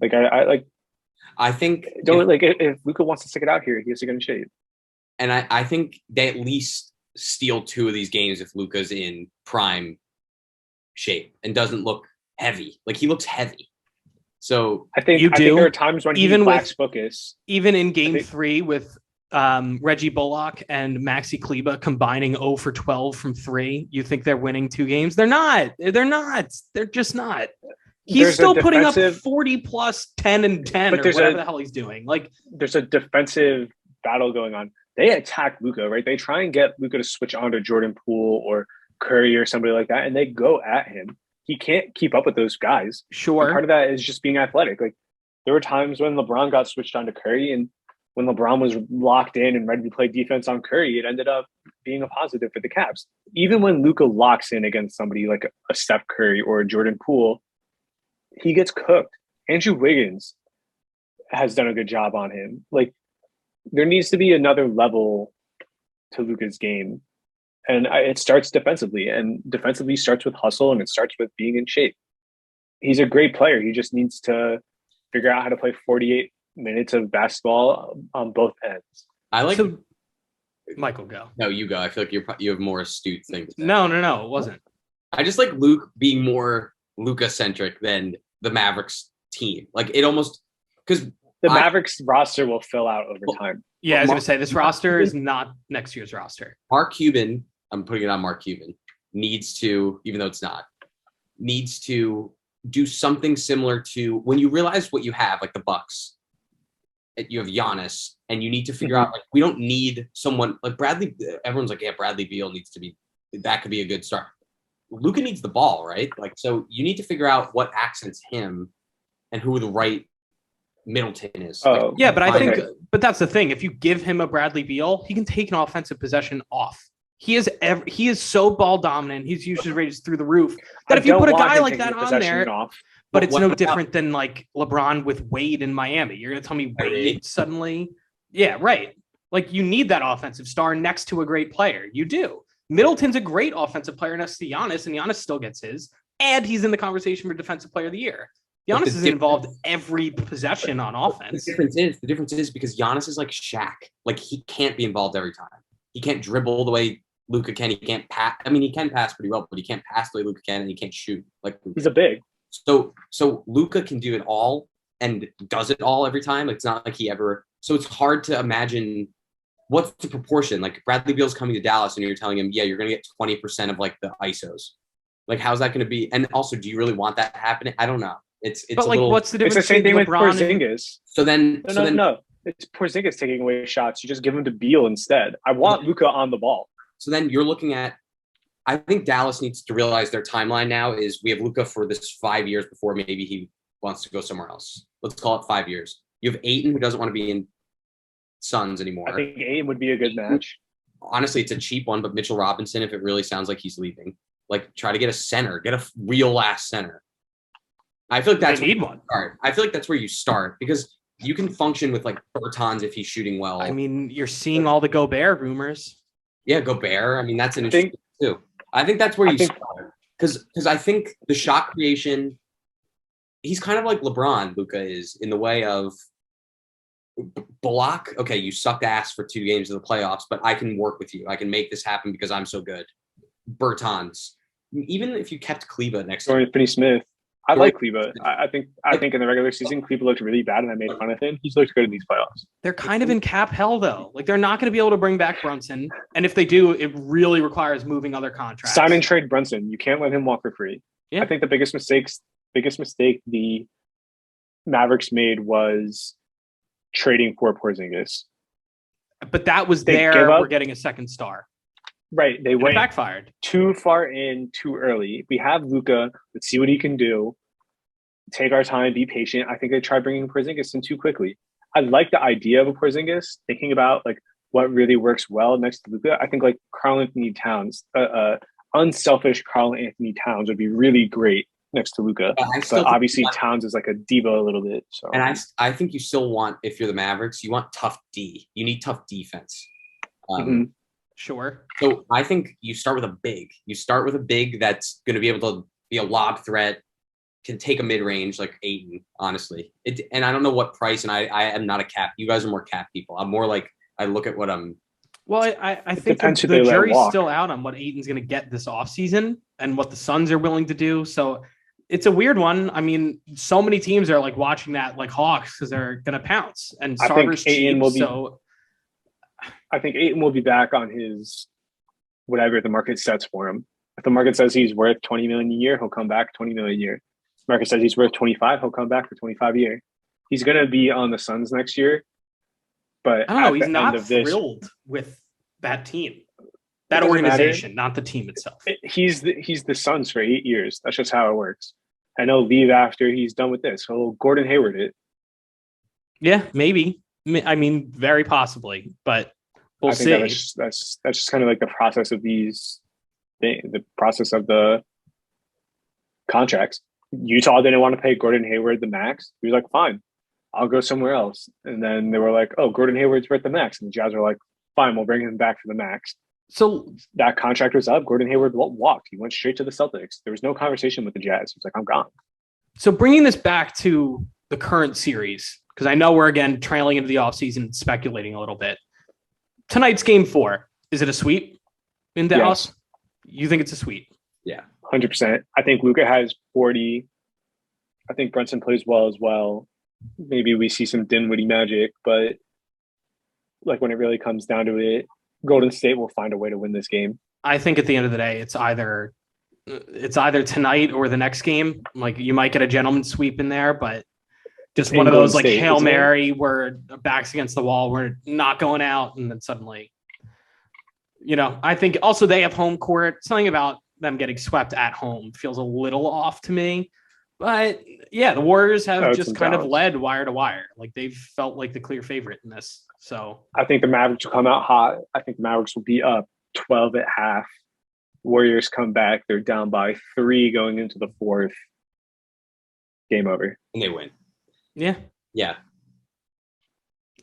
like I think if Luka wants to stick it out here, he has to get in shape. And I think they at least steal 2 of these games if Luka's in prime shape and doesn't look heavy. Like he looks heavy. So I think there are times when he lacks focus. Even in game 3 with Reggie Bullock and Maxi Kleber combining 0 for 12 from 3, you think they're winning 2 games? They're not. They're just not. He's still putting up 40 plus 10 and 10 or whatever the hell he's doing. Like there's a defensive battle going on. They attack Luka, right? They try and get Luka to switch on to Jordan Poole or Curry or somebody like that, and they go at him. He can't keep up with those guys. Sure. And part of that is just being athletic. Like there were times when LeBron got switched on to Curry, and when LeBron was locked in and ready to play defense on Curry, it ended up being a positive for the Cavs. Even when Luka locks in against somebody like a Steph Curry or a Jordan Poole, he gets cooked. Andrew Wiggins has done a good job on him. Like there needs to be another level to Luka's game. And it starts defensively, and defensively starts with hustle, and it starts with being in shape. He's a great player. He just needs to figure out how to play 48 minutes of basketball on both ends. Michael, go. No, you go. I feel like you have more astute things. No, it wasn't. I just like Luke being more Luka-centric than the Mavericks team. Like it almost because the Mavericks roster will fill out over time. Yeah, I was going to say this roster is not next year's roster. Mark Cuban, I'm putting it on Mark Cuban, needs to, even though it's not, needs to do something similar to when you realize what you have, like the Bucks. You have Giannis, and you need to figure out, like, we don't need someone like Bradley. Everyone's like, yeah, Bradley Beal needs to be, that could be a good start. Luka needs the ball, right? Like, so you need to figure out what accents him and who the right Middleton is. Oh, yeah, but I think, but that's the thing. If you give him a Bradley Beal, he can take an offensive possession off. He is so ball dominant. His usage rate is through the roof. That if you put a guy like that on there, but it's no different than like LeBron with Wade in Miami. You're gonna tell me Wade suddenly? Yeah, right. Like you need that offensive star next to a great player. You do. Middleton's a great offensive player next to Giannis, and Giannis still gets his, and he's in the conversation for Defensive Player of the Year. Giannis is involved every possession on offense. The difference is because Giannis is like Shaq. Like, he can't be involved every time. He can't dribble the way Luka can. He can't pass. I mean, he can pass pretty well, but he can't pass the way Luka can, and he can't shoot like Luka. He's a big. So Luka can do it all and does it all every time. It's not like he ever. So it's hard to imagine what's the proportion. Like, Bradley Beal's coming to Dallas, and you're telling him, yeah, you're going to get 20% of like the ISOs. Like, how's that going to be? And also, do you really want that happening? I don't know. It's but like, what's the difference? It's the same thing with Porzingis. So then, no. It's Porzingis taking away shots. You just give them to Beal instead. I want Luka on the ball. So then you're looking at. I think Dallas needs to realize their timeline now is we have Luka for this 5 years before maybe he wants to go somewhere else. Let's call it 5 years. You have Ayton, who doesn't want to be in Suns anymore. I think Ayton would be a good match. Honestly, it's a cheap one, but Mitchell Robinson, if it really sounds like he's leaving, like, try to get a center, get a real last center. I feel like that's where you start. I feel like that's where you start because you can function with like Bertans if he's shooting well. I mean, you're seeing all the Gobert rumors. Yeah, Gobert. I mean, that's an interesting thing too. I think that's where you start because I think the shot creation, he's kind of like LeBron. Luka is in the way of block. Okay, you sucked ass for 2 games of the playoffs, but I can work with you. I can make this happen because I'm so good. Bertans. Even if you kept Kleba next to Finney-Smith. I like Kleba. I think in the regular season, Kleba looked really bad, and I made fun of him. He's looked good in these playoffs. They're kind of in cap hell, though. Like, they're not going to be able to bring back Brunson, and if they do, it really requires moving other contracts. Sign and trade Brunson. You can't let him walk for free. Yeah. I think the biggest mistake the Mavericks made was trading for Porzingis. But that was we're getting a second star. Right. They went backfired too far in too early. We have Luka. Let's see what he can do. Take our time, be patient. I think they tried bringing Porzingis in too quickly. I like the idea of a Porzingis, thinking about like what really works well next to Luka. I think like Karl-Anthony Towns, unselfish Karl-Anthony Towns would be really great next to Luka. But obviously Towns is like a diva a little bit. So, and I think you still want, if you're the Mavericks, you want tough D. You need tough defense. Sure. So I think you start with a big. You start with a big that's going to be able to be a lob threat, can take a mid-range like Ayton, honestly. And I don't know what price, and I am not a cap. You guys are more cap people. I'm more like, I look at what I'm. Well, I think the jury's still out on what Ayton's going to get this offseason and what the Suns are willing to do. So it's a weird one. I mean, so many teams are like watching that like Hawks because they're going to pounce. And Sarver's cheap, I think Ayton will be back on his whatever the market sets for him. If the market says he's worth $20 million a year, he'll come back $20 million a year. If the market says he's worth 25, he'll come back for 25 a year. He's going to be on the Suns next year. But I don't know. He's not thrilled with that team, that organization, not the team itself. He's the Suns for 8 years. That's just how it works. And he'll leave after he's done with this. He'll Gordon Hayward it. Yeah, maybe. I mean, very possibly, but we'll see. That's just kind of like the process of these things, the process of the contracts. Utah didn't want to pay Gordon Hayward the max. He was like, fine, I'll go somewhere else. And then they were like, oh, Gordon Hayward's worth the max. And the Jazz were like, fine, we'll bring him back for the max. So that contract was up. Gordon Hayward walked. He went straight to the Celtics. There was no conversation with the Jazz. He was like, I'm gone. So bringing this back to the current series, because I know we're again trailing into the offseason, speculating a little bit. Tonight's game 4. Is it a sweep in Dallas? Yes. You think it's a sweep? Yeah, 100%. I think Luka has 40. I think Brunson plays well as well. Maybe we see some Dinwiddie magic, but like when it really comes down to it, Golden State will find a way to win this game. I think at the end of the day, it's either tonight or the next game. Like, you might get a gentleman's sweep in there, but just one of those like Hail Mary where backs against the wall, we're not going out, and then suddenly, I think also they have home court. Something about them getting swept at home feels a little off to me. But yeah, the Warriors have just kind of led wire to wire. Like, they've felt like the clear favorite in this. So I think the Mavericks will come out hot. I think the Mavericks will be up 12 at half. Warriors come back. They're down by 3 going into the 4th. Game over. And they win. Yeah. Yeah.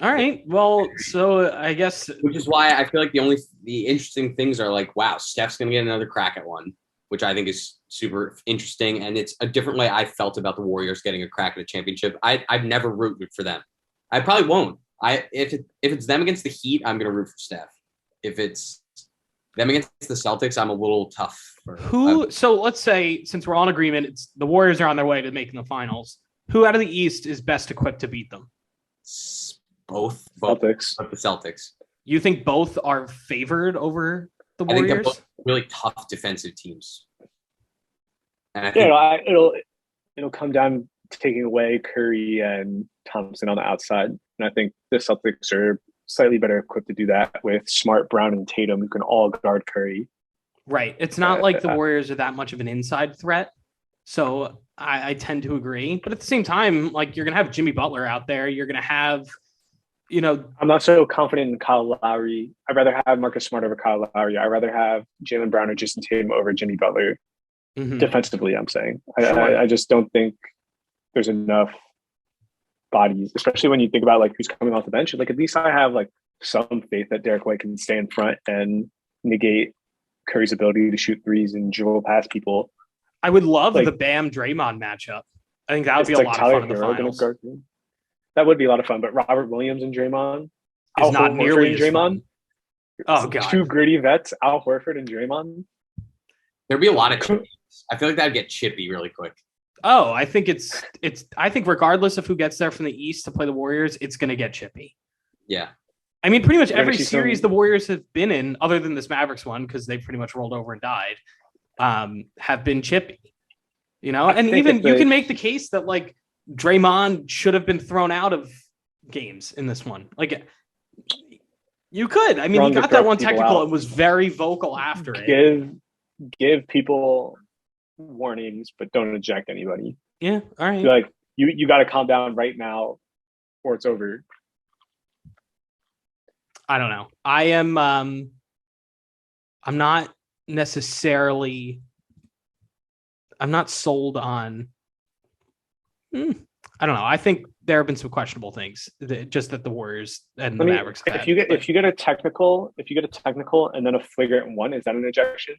All right. Well, so I guess Which is why I feel like the interesting things are like, wow, Steph's gonna get another crack at one, which I think is super interesting, and it's a different way I felt about the Warriors getting a crack at a championship. I've never rooted for them. I probably won't. If it's them against the Heat, I'm gonna root for Steph. If it's them against the Celtics, I'm a little tough. So let's say, since we're all in agreement, it's the Warriors are on their way to making the finals. Who out of the East is best equipped to beat them? Both Celtics. But the Celtics. You think both are favored over the I think they're Warriors? both really tough defensive teams. And I Yeah, think it'll come down to taking away Curry and Thompson on the outside, and I think the Celtics are slightly better equipped to do that with Smart, Brown, and Tatum, who can all guard Curry. Right. It's not like the Warriors are that much of an inside threat. So I tend to agree. But at the same time, like, you're going to have Jimmy Butler out there. You're going to have, I'm not so confident in Kyle Lowry. I'd rather have Marcus Smart over Kyle Lowry. I'd rather have Jaylen Brown or Jason Tatum over Jimmy Butler. Defensively, I'm saying. Sure. I just don't think there's enough bodies, especially when you think about like who's coming off the bench. Like, at least I have like some faith that Derek White can stay in front and negate Curry's ability to shoot threes and dribble past people. I would love the Bam Draymond matchup. I think that would be a lot of fun in the finals. That would be a lot of fun, but Robert Williams and Draymond is not nearly as Draymond. Oh god, two gritty vets, Al Horford and Draymond. There'd be a lot of chippies. I feel like that'd get chippy really quick. Oh, I think I think regardless of who gets there from the East to play the Warriors, it's going to get chippy. Yeah. I mean, pretty much every series the Warriors have been in, other than this Mavericks one, because they pretty much rolled over and died, have been chippy. And even you can make the case that like Draymond should have been thrown out of games in this one. Like, you could. I mean, he got that one technical and was very vocal after it. Give people warnings, but don't eject anybody. Yeah, all right. Like, you got to calm down right now, or it's over. I don't know. I'm not necessarily. I'm not sold on. I don't know. I think there have been some questionable things. Just that the Warriors and the Mavericks. If you get a technical, and then a flagrant one, is that an ejection?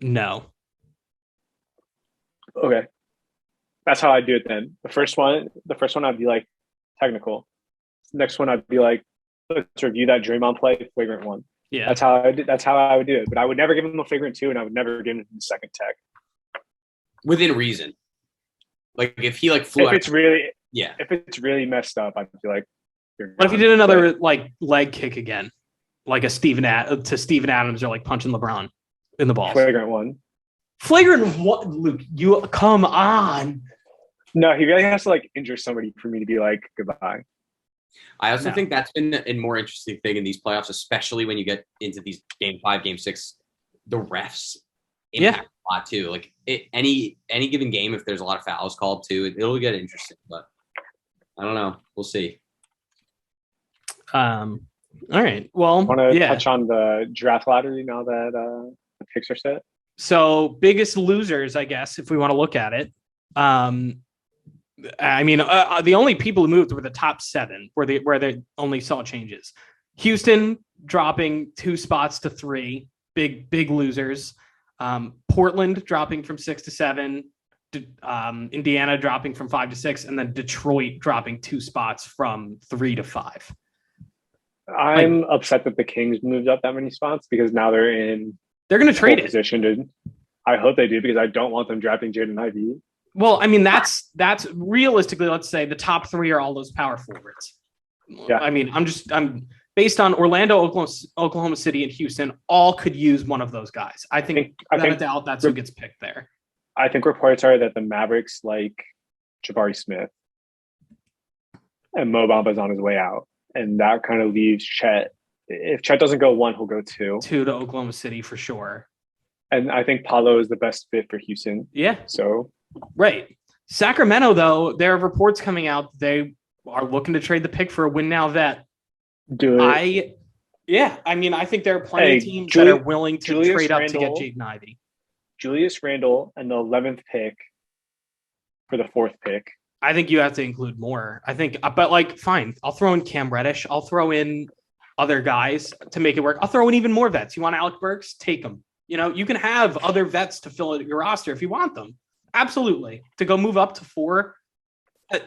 No. Okay, that's how I do it then. The first one, I'd be like technical. Next one, I'd be like, let's review that Draymond play, flagrant one. Yeah, that's how I would do it. But I would never give him a flagrant two, and I would never give him the second tech. Within reason. Like if he like flew. If it's really messed up, I'd be like. What if he did another like leg kick again, like a Steven Adams, or like punching LeBron in the balls? Flagrant one. Flagrant what, Luke? You come on. No, he really has to like injure somebody for me to be like goodbye. I also think that's been a more interesting thing in these playoffs, especially when you get into these game 5, game 6. The refs impact a lot too. Like any given game, if there's a lot of fouls called too, it'll get interesting. But I don't know. We'll see. All right. Well, want to touch on the draft lottery now that the picks are set. So biggest losers, I guess, if we want to look at it. I mean, the only people who moved were the top 7, where they only saw changes. Houston dropping 2 spots to 3, big losers. Portland dropping from 6 to 7. Indiana dropping from 5 to 6, and then Detroit dropping 2 spots from 3 to 5. I'm upset that the Kings moved up that many spots because now they're going to trade it. I hope they do because I don't want them drafting Jaden Ivey. Well, I mean, that's realistically, let's say the top 3 are all those power forwards. Yeah. I mean, I'm based on Orlando, Oklahoma City, and Houston, all could use one of those guys. I think that's who gets picked there. I think reports are that the Mavericks like Jabari Smith and Mo Bamba's on his way out. And that kind of leaves Chet. If Chet doesn't go 1, he'll go 2. 2 to Oklahoma City for sure. And I think Paolo is the best fit for Houston. Yeah. So. Right. Sacramento, though, there are reports coming out they are looking to trade the pick for a win now vet. Do it. I mean, I think there are plenty of teams that are willing to trade up to get Jaden Ivey. Julius Randle and the 11th pick for the 4th pick I think you have to include more. I think, but like, fine, I'll throw in Cam Reddish. I'll throw in other guys to make it work. I'll throw in even more vets. You want Alec Burks? Take them. You can have other vets to fill your roster if you want them. Absolutely. To go move up to 4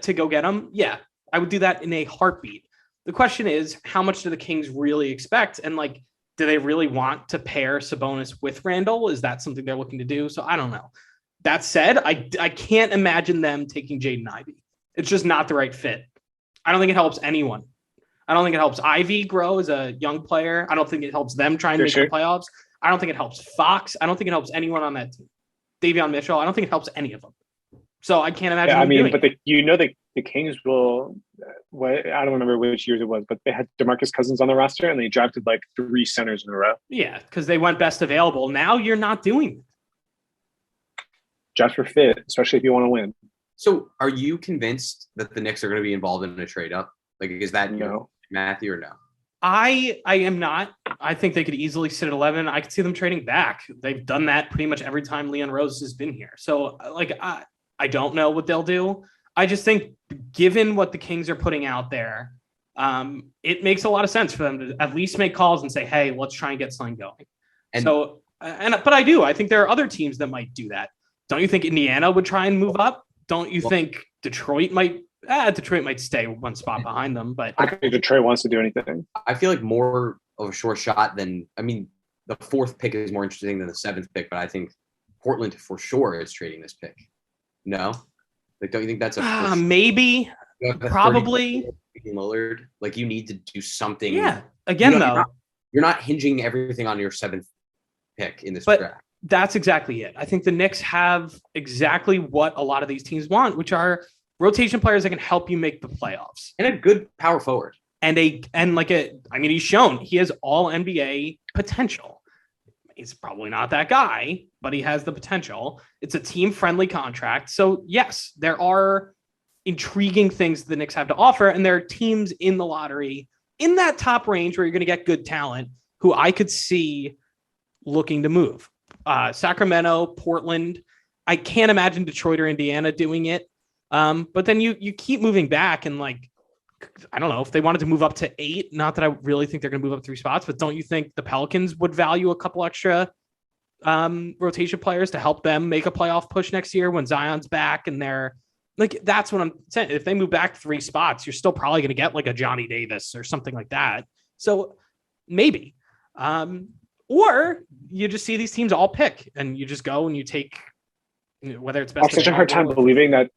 to go get them. Yeah, I would do that in a heartbeat. The question is, how much do the Kings really expect? And like, do they really want to pair Sabonis with Randall? Is that something they're looking to do? So I don't know. That said, I can't imagine them taking Jaden Ivey. It's just not the right fit. I don't think it helps anyone. I don't think it helps Ivy grow as a young player. I don't think it helps them trying to make the playoffs. I don't think it helps Fox. I don't think it helps anyone on that team. Davion Mitchell. I don't think it helps any of them. So I can't imagine. Yeah, I mean, but the Kings will. I don't remember which years it was, but they had DeMarcus Cousins on the roster and they drafted like 3 centers in a row. Yeah, because they went best available. Now you're not doing it. Draft for fit, especially if you want to win. So, are you convinced that the Knicks are going to be involved in a trade up? Like, is that no, Matthew, or no? I am not. I think they could easily sit at 11. I could see them trading back. They've done that pretty much every time Leon Rose has been here. So, like, I don't know what they'll do. I just think, given what the Kings are putting out there, it makes a lot of sense for them to at least make calls and say, "Hey, let's try and get something going." But I think there are other teams that might do that. Don't you think Indiana would try and move up? Don't you think Detroit might? Detroit might stay one spot behind them, but I think Detroit wants to do anything. I feel like more of a sure shot than, I mean, the 4th pick is more interesting than the 7th pick, but I think Portland for sure is trading this pick. No, like, don't you think that's a maybe? Probably. Lillard, like, you need to do something. Yeah. Again, you're not hinging everything on your 7th pick in this draft. That's exactly it. I think the Knicks have exactly what a lot of these teams want, which are rotation players that can help you make the playoffs. And a good power forward. He's shown he has all NBA potential. He's probably not that guy, but he has the potential. It's a team-friendly contract. So, yes, there are intriguing things the Knicks have to offer, and there are teams in the lottery in that top range where you're going to get good talent who I could see looking to move. Sacramento, Portland. I can't imagine Detroit or Indiana doing it. But then you keep moving back, and like, I don't know if they wanted to move up to 8. Not that I really think they're going to move up 3 spots, but don't you think the Pelicans would value a couple extra rotation players to help them make a playoff push next year when Zion's back? And they're like, that's what I'm saying. If they move back 3 spots, you're still probably going to get like a Johnny Davis or something like that. So maybe. Or you just see these teams all pick, and you just go and you take, whether it's best. I have such a hard time believing that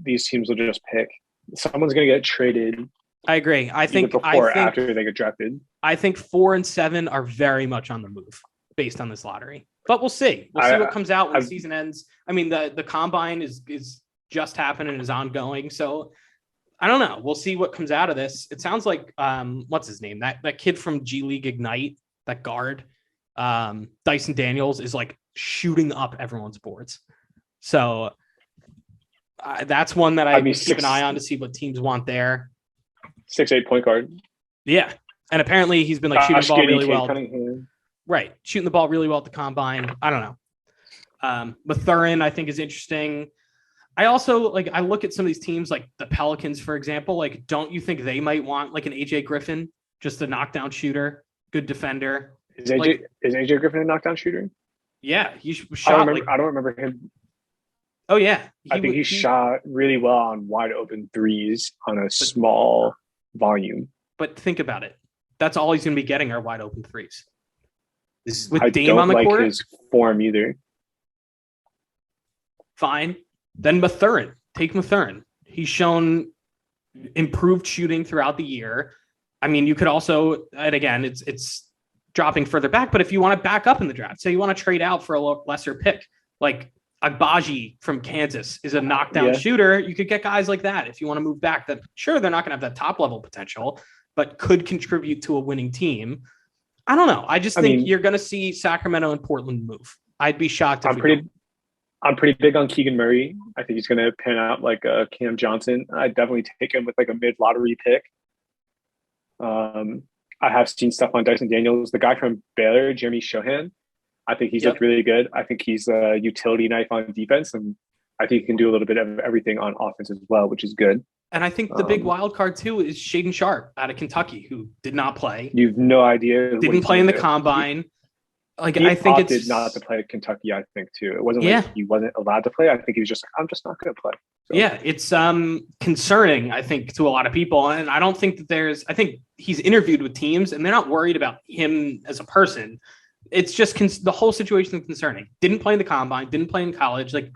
these teams will just pick. Someone's going to get traded. I agree. I think after they get drafted. I think 4 and 7 are very much on the move based on this lottery. But we'll see. We'll see what comes out when the season ends. I mean, the combine is just happened and is ongoing. So I don't know. We'll see what comes out of this. It sounds like what's his name? That kid from G League Ignite. That guard, Dyson Daniels, is like shooting up everyone's boards. So that's one that I keep an eye on to see what teams want there. 6'8" point guard. Yeah. And apparently he's been like shooting the ball really well. Cunningham. Right. Shooting the ball really well at the combine. I don't know. Mathurin, I think, is interesting. I also I look at some of these teams like the Pelicans, for example. Like, don't you think they might want like an AJ Griffin, just a knockdown shooter? Good defender. Is AJ Griffin a knockdown shooter? Yeah, he shot. I don't remember him. Oh yeah, I think he shot really well on wide open threes on a small volume. But think about it. That's all he's going to be getting are wide open threes. With Dame on the court, his form either. Fine. Then Mathurin. Take Mathurin. He's shown improved shooting throughout the year. I mean, you could also, and again, it's dropping further back, but if you want to back up in the draft, say you want to trade out for a lesser pick, like Agbaji from Kansas is a knockdown shooter, you could get guys like that if you want to move back. That sure, they're not going to have that top level potential, but could contribute to a winning team. I don't know. I think you're going to see Sacramento and Portland move. I'd be shocked. I'm pretty big on Keegan Murray. I think he's going to pan out like a Cam Johnson. I'd definitely take him with like a mid lottery pick. I have seen stuff on Dyson Daniels, the guy from Baylor, Jeremy Shohan. I think he's looked really good. I think he's a utility knife on defense, and I think he can do a little bit of everything on offense as well, which is good. And I think the big wild card too is Shaden Sharp out of Kentucky, who did not play. You have no idea. Didn't play in the combine. I think it's not to play at Kentucky. I think too. It wasn't like he wasn't allowed to play. I think he was just like, I'm just not going to play. So. Yeah, it's concerning, I think, to a lot of people. And I don't think that I think he's interviewed with teams and they're not worried about him as a person. It's just the whole situation is concerning. Didn't play in the combine, didn't play in college. Like,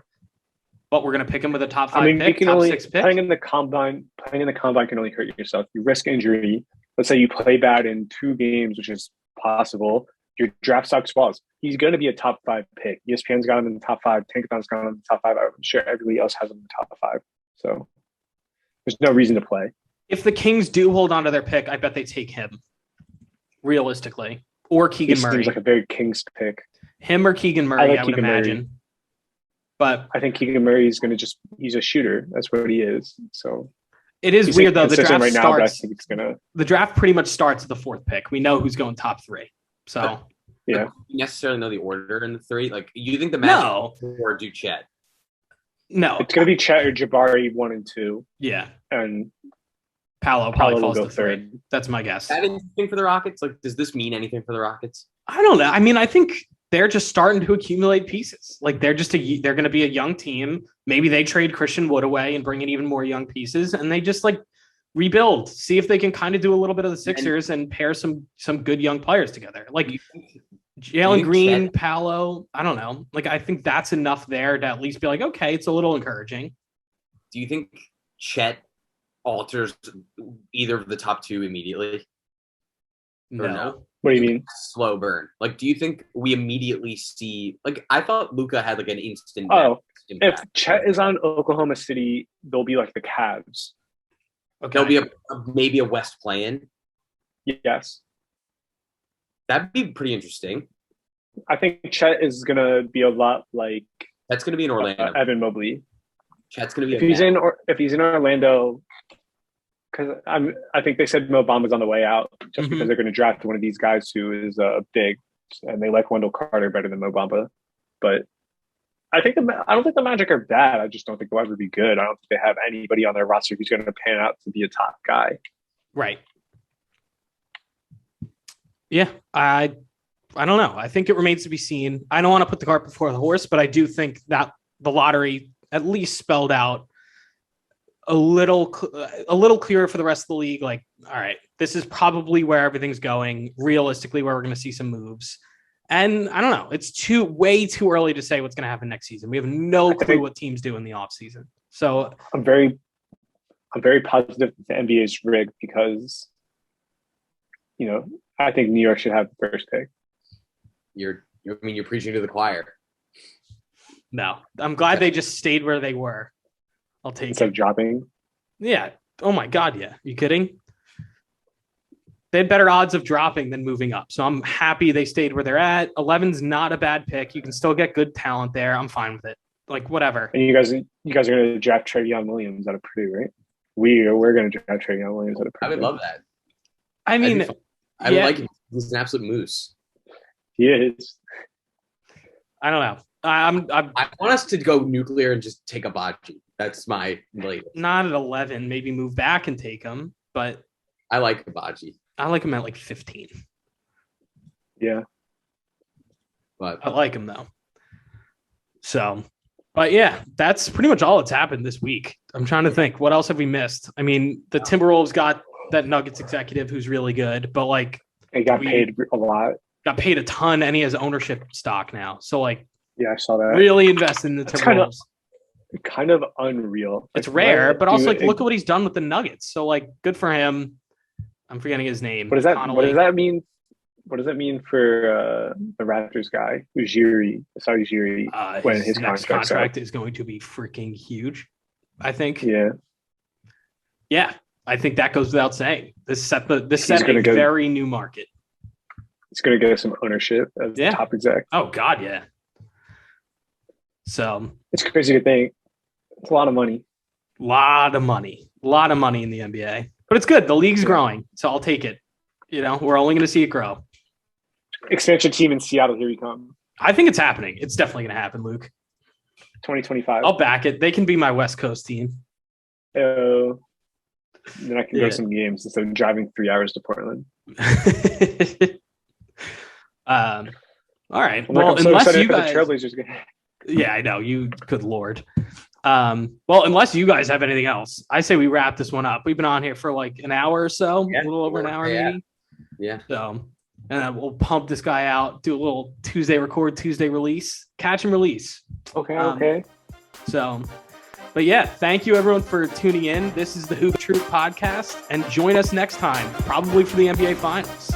but we're going to pick him with a top 5 pick, top 6 pick. Playing in the combine can only hurt yourself. You risk injury. Let's say you play bad in 2 games, which is possible. Your draft stock falls. He's going to be a top 5 pick. ESPN's got him in the top 5. Tankathon's got him in the top 5. I'm sure everybody else has him in the top 5. So there's no reason to play. If the Kings do hold on to their pick, I bet they take him. Realistically, or Keegan Murray. Seems like a very Kings pick. Him or Keegan Murray, I would imagine. Murray. But I think Keegan Murray is going to he's a shooter. That's what he is. So it is weird though. The draft right starts. Now, I think it's gonna. The draft pretty much starts at the 4th pick. We know who's going top 3. So yeah, you necessarily know the order in the 3. Like, you think the Magic or do Chet? No, it's gonna be Chet or Jabari 1 and 2. Yeah, and Paolo probably falls to 3. That's my guess. Is that anything for the Rockets? Like, does this mean anything for the Rockets? I don't know. I mean, I think they're just starting to accumulate pieces. Like, they're going to be a young team. Maybe they trade Christian Wood away and bring in even more young pieces, and they just like rebuild. See if they can kind of do a little bit of the Sixers and pair some good young players together. Like Jalen Green, Paolo. I don't know. Like, I think that's enough there to at least be like, okay, it's a little encouraging. Do you think Chet alters either of the top 2 immediately? No. What do you mean? Slow burn. Like, do you think we immediately see? Like, I thought Luka had like an instant. If Chet is on Oklahoma City, they'll be like the Cavs. Okay. There'll be maybe a West play-in. Yes. That'd be pretty interesting. I think Chet is gonna be a lot like. That's gonna be in Orlando. Evan Mobley. Chet's gonna be. If he's in Orlando. Because I think they said Mo Bamba's on the way out just because they're going to draft one of these guys who is big, and they like Wendell Carter better than Mo Bamba. But I don't think the Magic are bad. I just don't think they'll ever be good. I don't think they have anybody on their roster who's going to pan out to be a top guy. Right. Yeah, I don't know. I think it remains to be seen. I don't want to put the cart before the horse, but I do think that the lottery at least spelled out a little clearer for the rest of the league. Like, all right, this is probably where everything's going, realistically, where we're going to see some moves. And I don't know, it's way too early to say what's going to happen next season. We have no clue what teams do in the off season. So I'm very positive that the NBA is rigged because, I think New York should have the first pick. You're preaching to the choir. No, I'm glad they just stayed where they were. I'll take Instead of dropping. Yeah. Oh my God. Yeah. You kidding? They had better odds of dropping than moving up. So I'm happy they stayed where they're at. 11's not a bad pick. You can still get good talent there. I'm fine with it. Like, whatever. And you guys are going to draft Trevion Williams out of Purdue, right? We're going to draft Trevion Williams out of Purdue. I would love that. I mean, I like him. He's an absolute moose. He is. I don't know. I want us to go nuclear and just take a Baji. That's my latest. Not at 11. Maybe move back and take him, but I like Baji. I like him at like 15. Yeah, but I like him though. So, but yeah, that's pretty much all that's happened this week. I'm trying to think, what else have we missed? I mean, the Timberwolves got that Nuggets executive who's really good, but like he got paid a lot. Got paid a ton, and he has ownership stock now. So like, yeah, I saw that. Really invest in the Timberwolves. Kind of unreal. It's rare, but also like look at what he's done with the Nuggets. So like, good for him. I'm forgetting his name. What does that mean? What does that mean for the Raptors guy, Ujiri? Sorry, Ujiri. When his next contract is going to be freaking huge, I think. Yeah. I think that goes without saying. This set a very new market. It's going to get some ownership as top exec. Oh God, yeah. So it's crazy to think. It's a lot of money. A lot of money in the NBA. But it's good. The league's growing, so I'll take it. We're only going to see it grow. Expansion team in Seattle, here we come. I think it's happening. It's definitely going to happen, Luke. 2025. I'll back it. They can be my West Coast team. Then I can go to some games instead of driving 3 hours to Portland. All right. I'm so unless excited you for guys, the Trailblazers game. yeah, I know you. Good Lord. Well, unless you guys have anything else, I say we wrap this one up. We've been on here for like an hour or so, a little over an hour maybe. Yeah. So, and we'll pump this guy out, do a little Tuesday record, Tuesday release, catch and release. Okay. So, but yeah, thank you everyone for tuning in. This is the Hoop Troop podcast, and join us next time, probably for the NBA Finals.